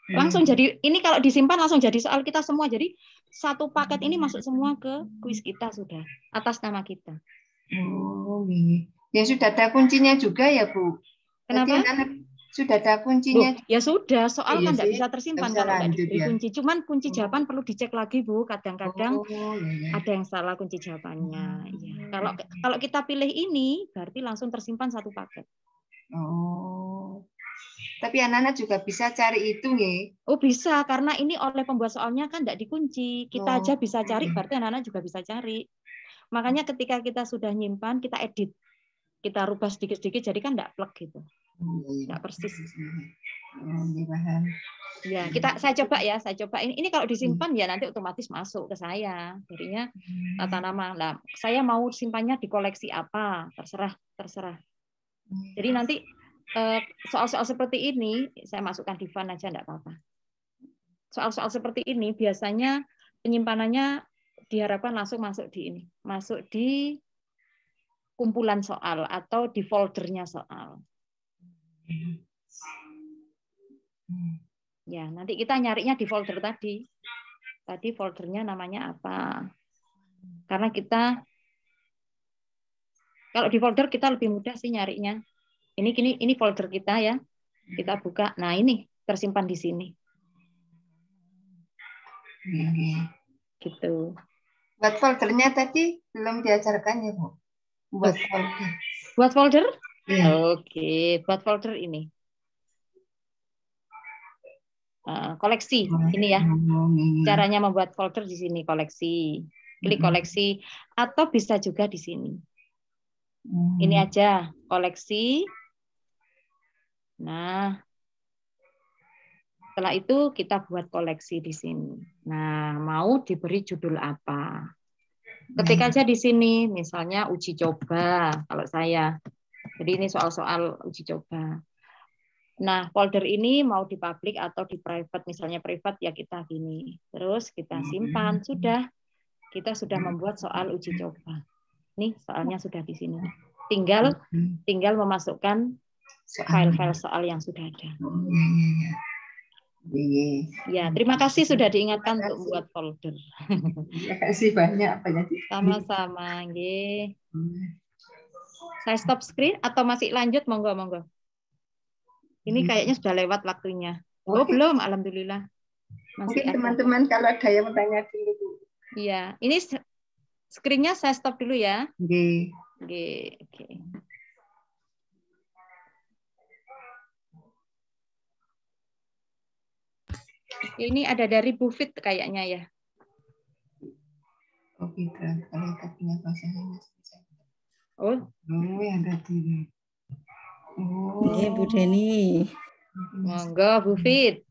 Langsung jadi, ini kalau disimpan langsung jadi soal kita semua. Jadi satu paket ini masuk semua ke kuis kita sudah atas nama kita. Oh, ya sudah ada kuncinya juga ya Bu. Kenapa? Sudah ada kuncinya. Ya sudah, soal kan tidak bisa tersimpan kalau tidak diberi ya. kunci. Cuman kunci jawaban perlu dicek lagi Bu. Kadang-kadang ada yang salah kunci jawabannya. Ya. Kalau kita pilih ini, berarti langsung tersimpan satu paket. Oh. Tapi anak-anak juga bisa cari itu nggih. Oh bisa, karena ini oleh pembuat soalnya kan tidak dikunci. Kita aja bisa cari, berarti anak-anak juga bisa cari. Makanya ketika kita sudah nyimpan, kita edit. Kita rubah sedikit-sedikit, jadi kan tidak plek gitu. Tidak persis. Ya, saya coba ya, saya coba. Ini kalau disimpan ya nanti otomatis masuk ke saya. Jadinya tata nama. Nah, saya mau simpannya di koleksi apa? Terserah. Jadi nanti soal-soal seperti ini saya masukkan di fun aja enggak apa-apa. Soal-soal seperti ini biasanya penyimpanannya diharapkan langsung masuk di ini, masuk di kumpulan soal atau di foldernya soal. Ya, nanti kita nyarinya di folder tadi. Tadi foldernya namanya apa? Karena kita kalau di folder kita lebih mudah sih nyarinya. Ini folder kita ya. Kita buka. Nah, ini tersimpan di sini. Gitu. Buat foldernya tadi belum diajarkan ya, Bu? Buat folder? Ya. Oke, buat folder ini. Koleksi ini ya. Caranya membuat folder di sini koleksi. Klik koleksi atau bisa juga di sini. Ini aja koleksi. Nah, setelah itu kita buat koleksi di sini. Nah, mau diberi judul apa? Ketik aja di sini, misalnya uji coba kalau saya. Jadi ini soal-soal uji coba. Nah, folder ini mau di public atau di private, misalnya private ya kita gini. Terus kita simpan, sudah. Kita sudah membuat soal uji coba. Nih, soalnya sudah di sini. Tinggal memasukkan file-file soal yang sudah ada. Ya, terima kasih sudah diingatkan untuk membuat folder. Terima kasih banyak. Sama-sama, nggih. Saya stop screen atau masih lanjut? Monggo. Ini kayaknya sudah lewat waktunya. Oh, belum, alhamdulillah. Masih mungkin teman-teman kalau ada yang bertanya dulu, Bu. Iya, ini screen-nya saya stop dulu ya. Oke. Ini ada dari Bu Fit kayaknya ya. Oke, kalau punya bahasanya. Oh, ya berarti. Iya, Bu Deni. Monggo, Bu Fit.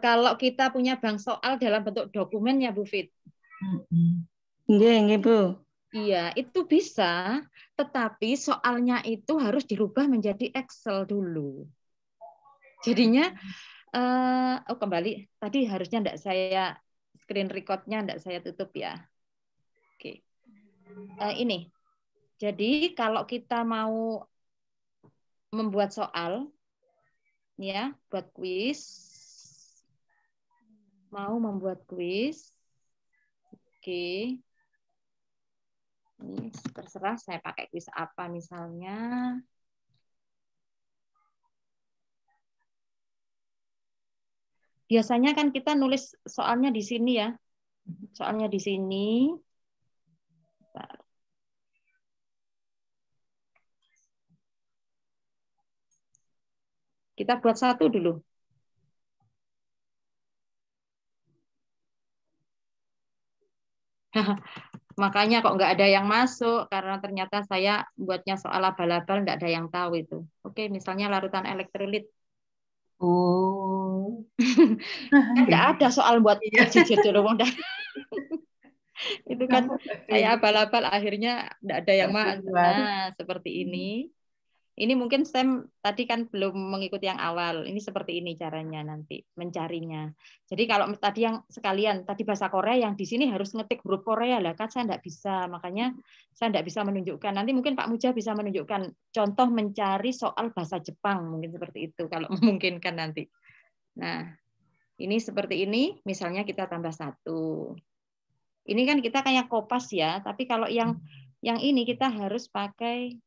Kalau kita punya bank soal dalam bentuk dokumen ya Bu Fit. Nggih, Bu. Iya, itu bisa, tetapi soalnya itu harus dirubah menjadi Excel dulu. Jadinya, kembali, tadi harusnya enggak saya, screen record-nya enggak saya tutup ya. Oke. Ini, jadi kalau kita mau membuat soal, ya, buat kuis, mau membuat kuis, oke. Ini terserah saya pakai kuis apa misalnya. Biasanya kan kita nulis soalnya di sini ya. Soalnya di sini. Bentar. Kita buat satu dulu. Makanya kok nggak ada yang masuk, karena ternyata saya buatnya soal abal-abal, nggak ada yang tahu itu. Oke, misalnya larutan elektrolit. Oh. Kan nggak ada soal buat jejak dulu. Itu kan saya abal-abal, akhirnya nggak ada yang masuk. Nah, seperti ini. Ini mungkin Sam tadi kan belum mengikuti yang awal. Ini seperti ini caranya nanti mencarinya. Jadi kalau tadi yang sekalian, tadi bahasa Korea yang di sini harus ngetik huruf Korea lah, kan saya enggak bisa. Makanya saya enggak bisa menunjukkan. Nanti mungkin Pak Muja bisa menunjukkan contoh mencari soal bahasa Jepang, mungkin seperti itu kalau memungkinkan nanti. Nah, ini seperti ini, misalnya kita tambah 1. Ini kan kita kayak kopas ya, tapi kalau yang ini kita harus pakai.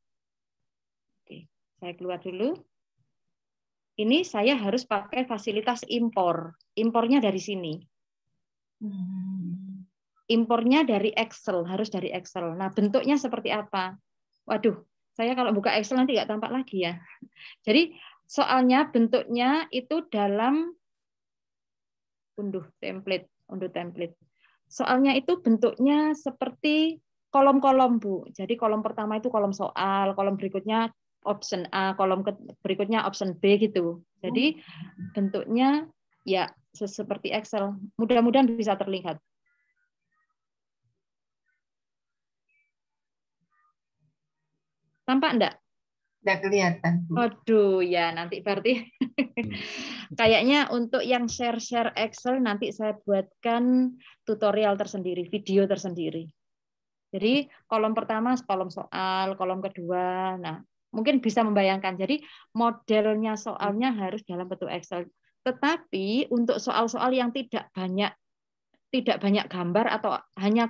Saya keluar dulu. Ini saya harus pakai fasilitas impor. Impornya dari sini. Impornya dari Excel, harus dari Excel. Nah, bentuknya seperti apa? Waduh, saya kalau buka Excel nanti nggak tampak lagi ya. Jadi, soalnya bentuknya itu dalam unduh template. Soalnya itu bentuknya seperti kolom-kolom, Bu. Jadi kolom pertama itu kolom soal, kolom berikutnya option A, kolom berikutnya option B gitu. Jadi bentuknya ya seperti Excel. Mudah-mudahan bisa terlihat. Tampak enggak? Enggak kelihatan. Aduh, ya nanti berarti kayaknya untuk yang share Excel nanti saya buatkan tutorial tersendiri, video tersendiri. Jadi kolom pertama kolom soal, kolom kedua. Nah, mungkin bisa membayangkan. Jadi modelnya soalnya harus dalam bentuk Excel. Tetapi untuk soal-soal yang tidak banyak gambar atau hanya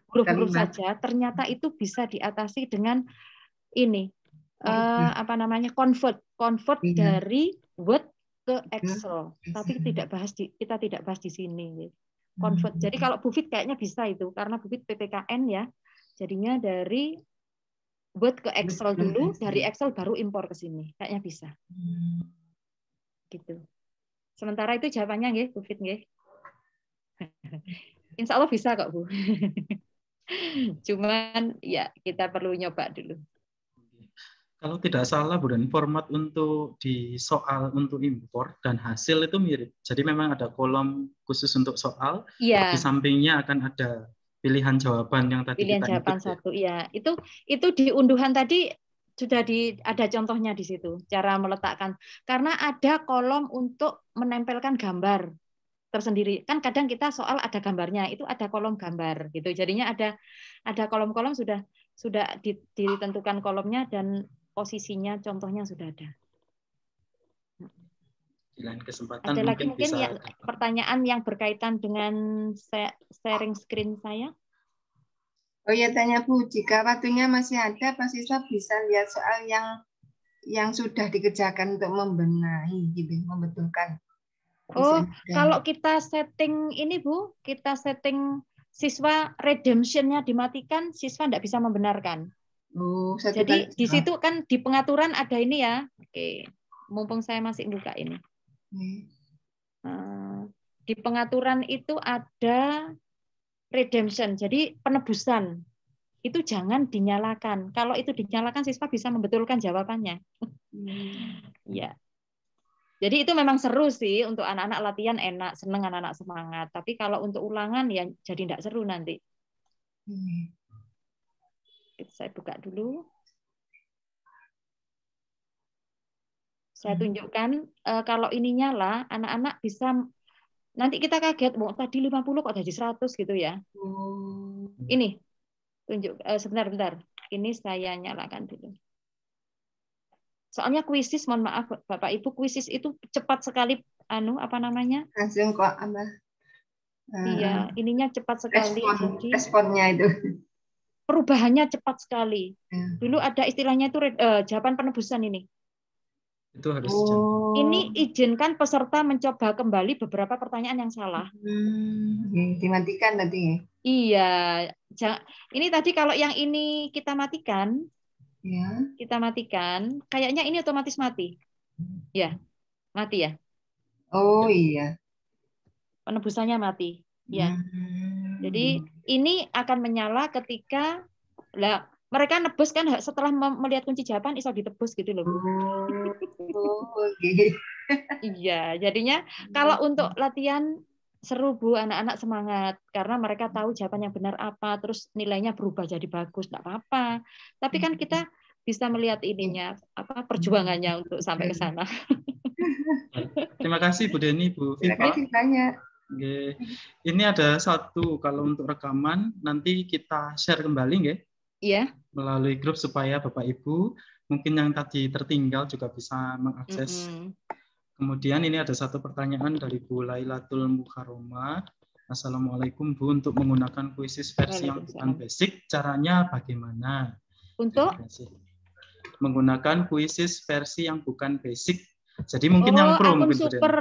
huruf-huruf saja, ternyata itu bisa diatasi dengan ini convert dari Word ke Excel. Tapi kita tidak bahas di sini. Convert. Jadi kalau Bufit kayaknya bisa itu karena Bufit PPKN ya. Jadinya dari Word ke Excel dulu, dari Excel baru impor ke sini. Kayaknya bisa. Gitu. Sementara itu jawabannya nggih, Bu Fit nggih. Insya Allah bisa kok, Bu. Cuman ya kita perlu nyoba dulu. Kalau tidak salah, Bu, dan format untuk di soal untuk impor dan hasil itu mirip. Jadi memang ada kolom khusus untuk soal. Ya. Di sampingnya akan ada pilihan jawaban yang tadi pilihan kita jawaban input, satu ya. Itu di unduhan tadi sudah ada contohnya di situ cara meletakkan, karena ada kolom untuk menempelkan gambar tersendiri. Kan kadang kita soal ada gambarnya, itu ada kolom gambar gitu. Jadinya ada kolom-kolom sudah ditentukan kolomnya dan posisinya contohnya sudah ada. Di lain kesempatan ada lagi mungkin bisa ya, pertanyaan yang berkaitan dengan sharing screen saya. Oh ya, tanya Bu, jika waktunya masih ada, Pak siswa bisa lihat soal yang sudah dikerjakan untuk membenahi, gitu, membetulkan. Oh, kalau kita setting ini Bu, kita setting siswa redemption-nya dimatikan, siswa tidak bisa membenarkan. Oh, jadi di situ kan di pengaturan ada ini ya. Oke, mumpung saya masih buka ini. Di pengaturan itu ada redemption, jadi penebusan itu jangan dinyalakan. Kalau itu dinyalakan, siswa bisa membetulkan jawabannya. Ya. Jadi itu memang seru sih untuk anak-anak latihan, enak, seneng anak-anak semangat. Tapi kalau untuk ulangan ya jadi tidak seru nanti. Saya buka dulu. Saya tunjukkan kalau ini nyala, anak-anak bisa, nanti kita kaget, tadi 50 kok jadi 100 gitu ya. Ini, tunjuk, sebentar. Ini saya nyalakan dulu. Soalnya kuisis, mohon maaf Bapak Ibu, kuisis itu cepat sekali, langsung kok iya, ininya cepat sekali. Responnya itu. Perubahannya cepat sekali. Dulu ada istilahnya itu jawaban penebusan ini. Itu harus Ini izinkan peserta mencoba kembali beberapa pertanyaan yang salah. Dimatikan tadi. Iya. Ini tadi kalau yang ini kita matikan, kita matikan, kayaknya ini otomatis mati. Ya, mati ya. Oh iya. Penebusannya mati. Ya. Jadi ini akan menyala ketika mereka nebus kan setelah melihat kunci jawaban iso ditebus gitu loh. Iya, jadinya kalau untuk latihan seru Bu, anak-anak semangat karena mereka tahu jawaban yang benar apa, terus nilainya berubah jadi bagus, enggak apa-apa. Tapi kan kita bisa melihat ininya perjuangannya untuk sampai ke sana. Terima kasih Bu Deni, Bu Viva. Terima kasih banyak. Oke. Ini ada satu, kalau untuk rekaman nanti kita share kembali nggih. Iya. Melalui grup supaya Bapak Ibu mungkin yang tadi tertinggal juga bisa mengakses. Kemudian ini ada satu pertanyaan dari Bu Lailatul Mukharoma. Assalamualaikum Bu, untuk menggunakan kuisis versi yang bukan basic, caranya bagaimana? Untuk menggunakan kuisis versi yang bukan basic. Jadi mungkin yang pro akun mungkin super.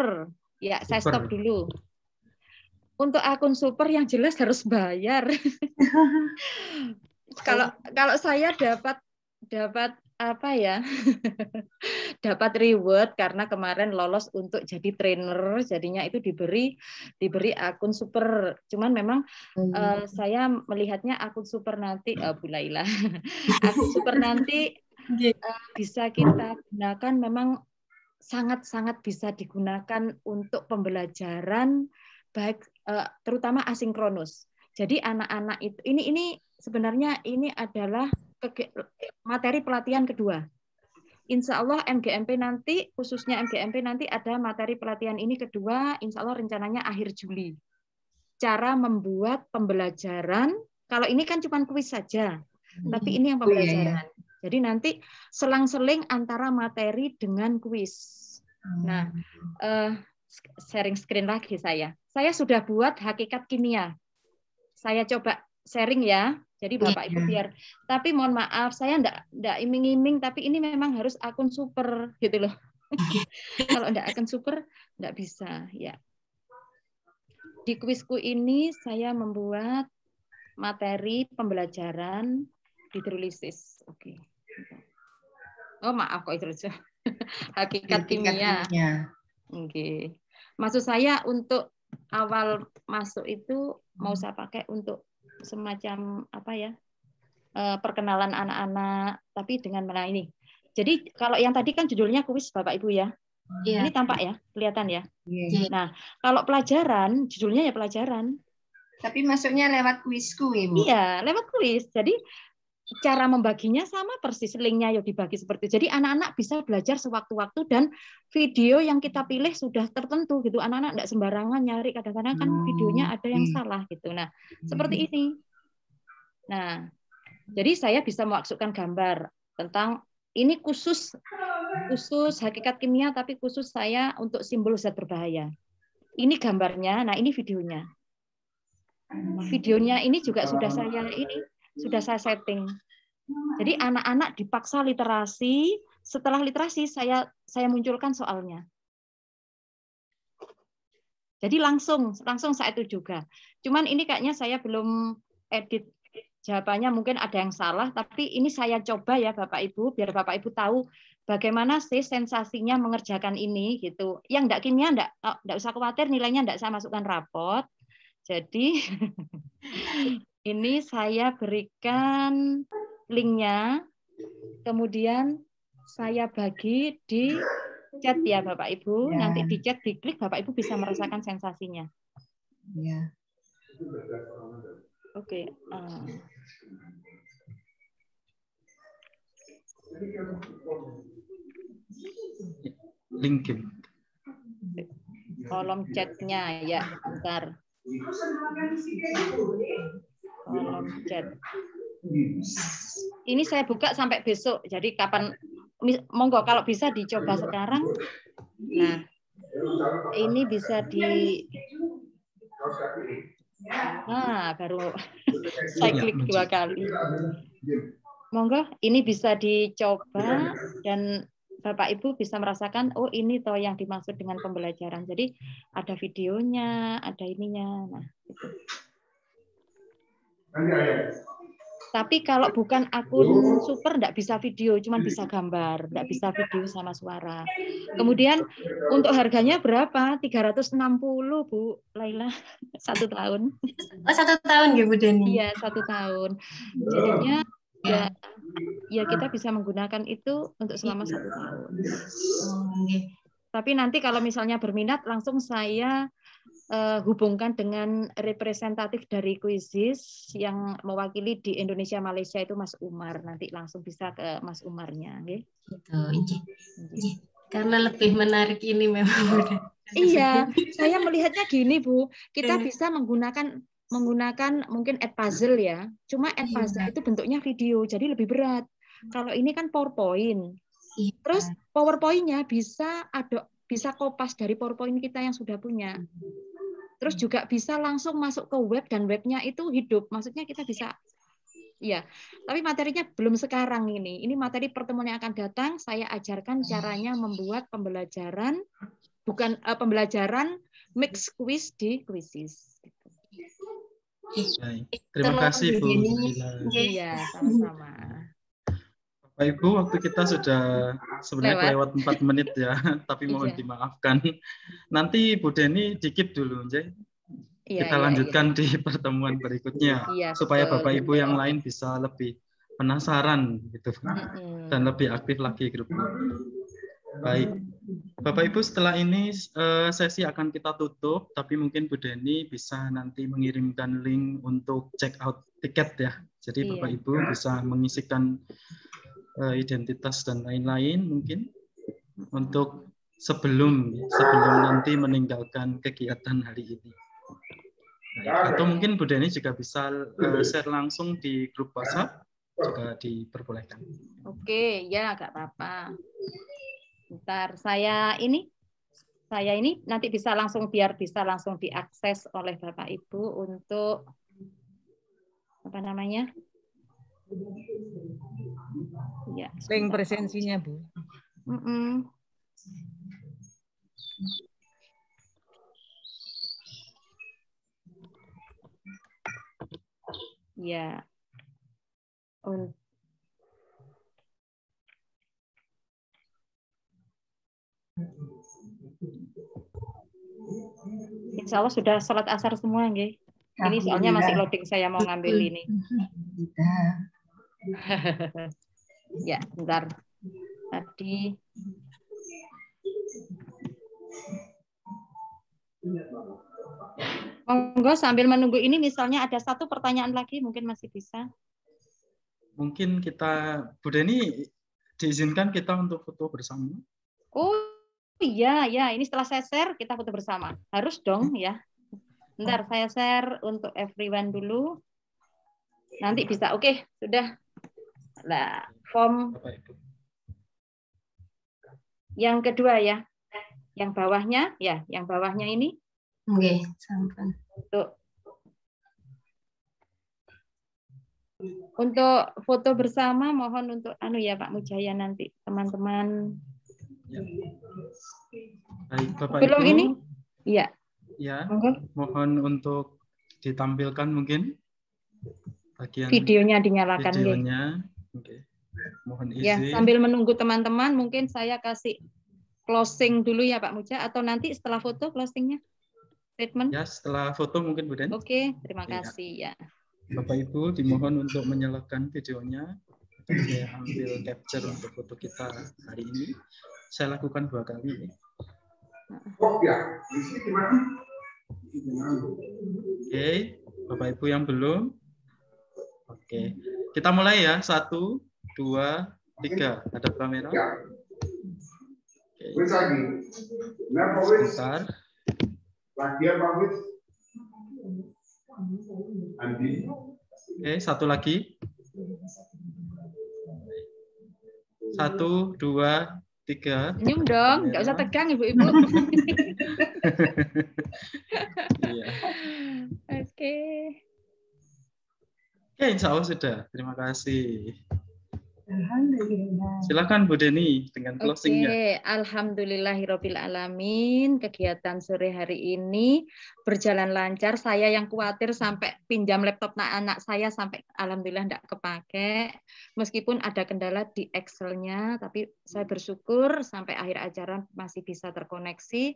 Ya, saya stop dulu. Untuk akun super yang jelas harus bayar. Kalau saya dapat apa ya? Dapat reward karena kemarin lolos untuk jadi trainer, jadinya itu diberi akun super. Cuman memang saya melihatnya akun super nanti Bu Laila. Akun super nanti bisa kita gunakan, memang sangat-sangat bisa digunakan untuk pembelajaran baik terutama asinkronus. Jadi anak-anak itu ini sebenarnya ini adalah materi pelatihan kedua. Insya Allah MGMP nanti, khususnya MGMP nanti ada materi pelatihan ini kedua, insya Allah rencananya akhir Juli. Cara membuat pembelajaran, kalau ini kan cuma kuis saja, tapi ini yang pembelajaran. Jadi nanti selang-seling antara materi dengan kuis. Nah, sharing screen lagi saya. Saya sudah buat hakikat kimia. Saya coba sharing ya. Jadi Bapak Ibu biar. Tapi mohon maaf, saya enggak iming-iming, tapi ini memang harus akun super gitu loh. Kalau enggak akun super enggak bisa ya. Di kuisku ini saya membuat materi pembelajaran hidrolisis. Oke. Oh maaf kok hidrolisis. Hakikat kimia. Oke. Maksud saya untuk awal masuk itu mau saya pakai untuk semacam apa ya, perkenalan anak-anak, tapi dengan mana ini. Jadi kalau yang tadi kan judulnya kuis Bapak Ibu ya. Ini tampak ya, kelihatan ya. Nah, kalau pelajaran, judulnya ya pelajaran. Tapi masuknya lewat kuisku, Ibu. Iya, lewat kuis. Jadi cara membaginya sama persis, linknya ya dibagi seperti itu. Jadi anak-anak bisa belajar sewaktu-waktu dan video yang kita pilih sudah tertentu gitu. Anak-anak tidak sembarangan nyari, kadang-kadang kan videonya ada yang salah gitu. Nah, seperti ini. Nah, jadi saya bisa memasukkan gambar tentang ini khusus hakikat kimia, tapi khusus saya untuk simbol zat berbahaya. Ini gambarnya, nah ini videonya. Videonya ini juga sudah saya setting. Jadi anak-anak dipaksa literasi, setelah literasi saya munculkan soalnya. Jadi langsung saat itu juga. Cuman ini kayaknya saya belum edit jawabannya, mungkin ada yang salah, tapi ini saya coba ya Bapak Ibu, biar Bapak Ibu tahu bagaimana sih sensasinya mengerjakan ini gitu. Yang enggak kimia enggak usah khawatir, nilainya enggak saya masukkan rapot. Jadi ini saya berikan linknya, kemudian saya bagi di chat ya Bapak Ibu. Nanti di chat diklik, Bapak Ibu bisa merasakan sensasinya. Oke. LinkedIn. Kolom chatnya ya, bentar. Kolom chat. Ini saya buka sampai besok. Jadi kapan, monggo kalau bisa dicoba sekarang. Nah, ini bisa di. Nah, baru saya klik 2 kali. Monggo, ini bisa dicoba dan Bapak Ibu bisa merasakan, oh ini toh yang dimaksud dengan pembelajaran. Jadi ada videonya, ada ininya. Nah, gitu. Tapi kalau bukan akun super enggak bisa video, cuma bisa gambar, enggak bisa video sama suara. Kemudian untuk harganya berapa? 360 Bu Laila, 1 tahun. Oh, 1 tahun ya Bu Deni? Iya, 1 tahun. Jadinya ya kita bisa menggunakan itu untuk selama 1 tahun. Tapi nanti kalau misalnya berminat langsung saya hubungkan dengan representatif dari Quizizz yang mewakili di Indonesia Malaysia itu Mas Umar. Nanti langsung bisa ke Mas Umarnya, nggih. Gitu. Karena lebih menarik ini memang. Iya, saya melihatnya gini Bu, kita bisa menggunakan mungkin Edpuzzle ya. Cuma Edpuzzle itu bentuknya video, jadi lebih berat. Kalau ini kan PowerPoint. Terus PowerPoint-nya bisa kopas dari PowerPoint kita yang sudah punya. Terus juga bisa langsung masuk ke web dan webnya itu hidup. Maksudnya kita bisa, ya. Tapi materinya belum sekarang ini. Ini materi pertemuan yang akan datang. Saya ajarkan caranya membuat pembelajaran, bukan pembelajaran mix quiz di Quizizz. Terima kasih Bu. Iya, sama-sama. Bapak Ibu, waktu kita sudah sebenarnya lewat 4 menit ya, tapi mohon dimaafkan. Nanti Bu Deni dikit dulu, kita lanjutkan di pertemuan berikutnya, supaya Bapak Ibu yang lain bisa lebih penasaran gitu, dan lebih aktif lagi grupnya. Baik, Bapak Ibu, setelah ini sesi akan kita tutup, tapi mungkin Bu Deni bisa nanti mengirimkan link untuk check out tiket ya. Jadi Bapak Ibu bisa mengisikan identitas dan lain-lain mungkin untuk sebelum nanti meninggalkan kegiatan hari ini. Atau mungkin Bu Deni juga bisa share langsung di grup WhatsApp, juga diperbolehkan. Oke, ya nggak apa-apa. Bentar, saya ini nanti bisa langsung diakses oleh Bapak Ibu untuk apa namanya? Ya, link presensinya Bu. Ya. Insya Allah sudah sholat asar semua, nggih. Ini soalnya masih loading, saya mau ngambil ini. Ya, bentar. Tadi. Monggo sambil menunggu ini, misalnya ada 1 pertanyaan lagi, mungkin masih bisa. Mungkin kita, Bu Deni, diizinkan kita untuk foto bersama. Oh iya, ini setelah saya share, kita foto bersama. Harus dong ya. Bentar, saya share untuk everyone dulu. Nanti bisa, oke, sudah. Nah, form yang kedua ya. Yang bawahnya ini. Oke, sampai. Untuk foto bersama mohon untuk Pak Mujaya nanti teman-teman. Baik, Bapak Belum Ibu. ini? Iya. Ya, mohon untuk ditampilkan mungkin bagian videonya dinyalakan. Videonya. Oke. Mohon izin. Ya, sambil menunggu teman-teman mungkin saya kasih closing dulu ya Pak Muja, atau nanti setelah foto closingnya? Statement? Ya, setelah foto mungkin Bu Den. Oke, terima kasih ya. Bapak Ibu dimohon untuk menyalakan videonya. Saya ambil capture untuk foto kita hari ini. Saya lakukan 2 kali. Oke, Bapak Ibu yang belum, Oke, kita mulai ya. 1, 2, 3. Hadap kamera. Oke. Sebentar. Oke, satu lagi. 1, 2, 3. Senyum dong, nggak usah tegang ibu-ibu. Iya. Oke. Oke, insya Allah sudah. Terima kasih. Alhamdulillah. Silakan Bu Deni dengan closingnya. Oke, alhamdulillahirabbil alamin. Kegiatan sore hari ini berjalan lancar. Saya yang khawatir sampai pinjam laptop anak saya sampai alhamdulillah enggak kepake. Meskipun ada kendala di Excel-nya, tapi saya bersyukur sampai akhir acara masih bisa terkoneksi.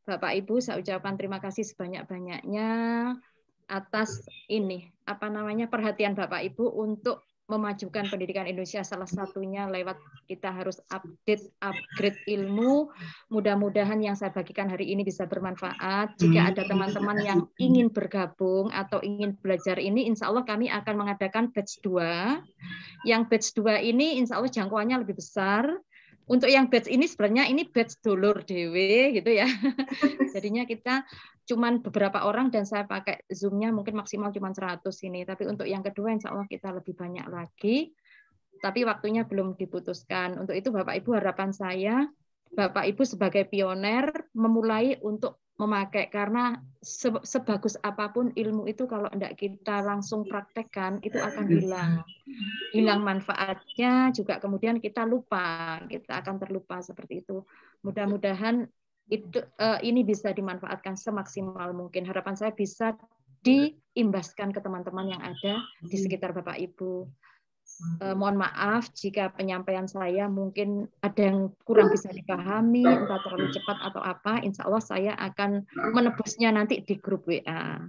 Bapak Ibu, saya ucapkan terima kasih sebanyak-banyaknya atas perhatian Bapak Ibu untuk memajukan pendidikan Indonesia, salah satunya lewat kita harus upgrade ilmu. Mudah-mudahan yang saya bagikan hari ini bisa bermanfaat. Jika ada teman-teman yang ingin bergabung atau ingin belajar ini, insya Allah kami akan mengadakan batch 2. Yang batch 2 ini insya Allah jangkauannya lebih besar. Untuk yang batch ini sebenarnya ini batch dulur dewe gitu ya. Jadinya kita cuman beberapa orang dan saya pakai Zoom-nya mungkin maksimal cuma 100 ini. Tapi untuk yang kedua insya Allah kita lebih banyak lagi. Tapi waktunya belum diputuskan. Untuk itu Bapak Ibu harapan saya, Bapak Ibu sebagai pioner memulai untuk memakai, karena sebagus apapun ilmu itu kalau tidak kita langsung praktekkan itu akan hilang manfaatnya, juga kemudian kita akan terlupa seperti itu. Mudah-mudahan ini bisa dimanfaatkan semaksimal mungkin. Harapan saya bisa diimbaskan ke teman-teman yang ada di sekitar Bapak Ibu. Mohon maaf jika penyampaian saya mungkin ada yang kurang bisa dipahami, entah terlalu cepat atau apa. Insya Allah saya akan menebusnya nanti di grup WA.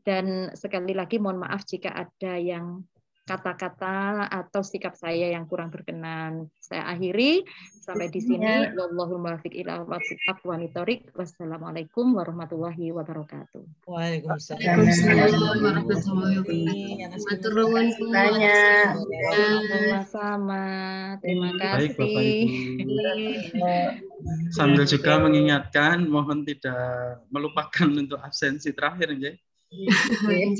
Dan sekali lagi mohon maaf jika ada yang kata-kata atau sikap saya yang kurang berkenan. Saya akhiri sampai di sini. Wallahul muwaffiq ila aqwamit thoriq. Wassalamualaikum warahmatullahi wabarakatuh. Waalaikumsalam warahmatullahi wabarakatuh. Sama-sama. Terima kasih. Baik, Bapak Ibu. Sambil juga mengingatkan, mohon tidak melupakan untuk absensi terakhir, ya.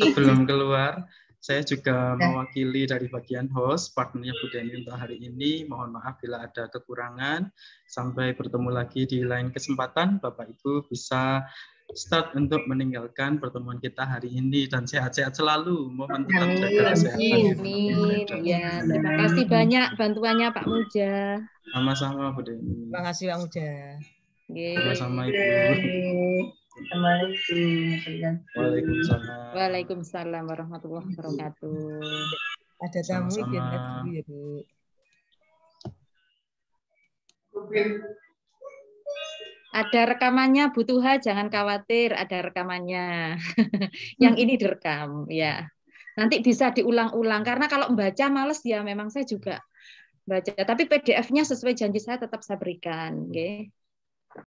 Sebelum keluar. Saya juga mewakili dari bagian host, partnernya Bu Deni untuk hari ini. Mohon maaf bila ada kekurangan. Sampai bertemu lagi di lain kesempatan. Bapak Ibu bisa start untuk meninggalkan pertemuan kita hari ini. Dan sehat-sehat selalu. Mohon tetap jaga kesehatan. Amin. Ya, terima kasih banyak bantuannya Pak Muja. Sama-sama Bu Deni. Terima kasih Pak Muja. Sama-sama Ibu. Waalaikumsalam. Waalaikumsalam warahmatullahi wabarakatuh. Ada tamu ya Bu. Ada rekamannya Bu Tuha, jangan khawatir, ada rekamannya. Yang ini direkam ya. Nanti bisa diulang-ulang karena kalau membaca males ya, memang saya juga baca. Tapi PDF-nya sesuai janji saya tetap saya berikan, nggih.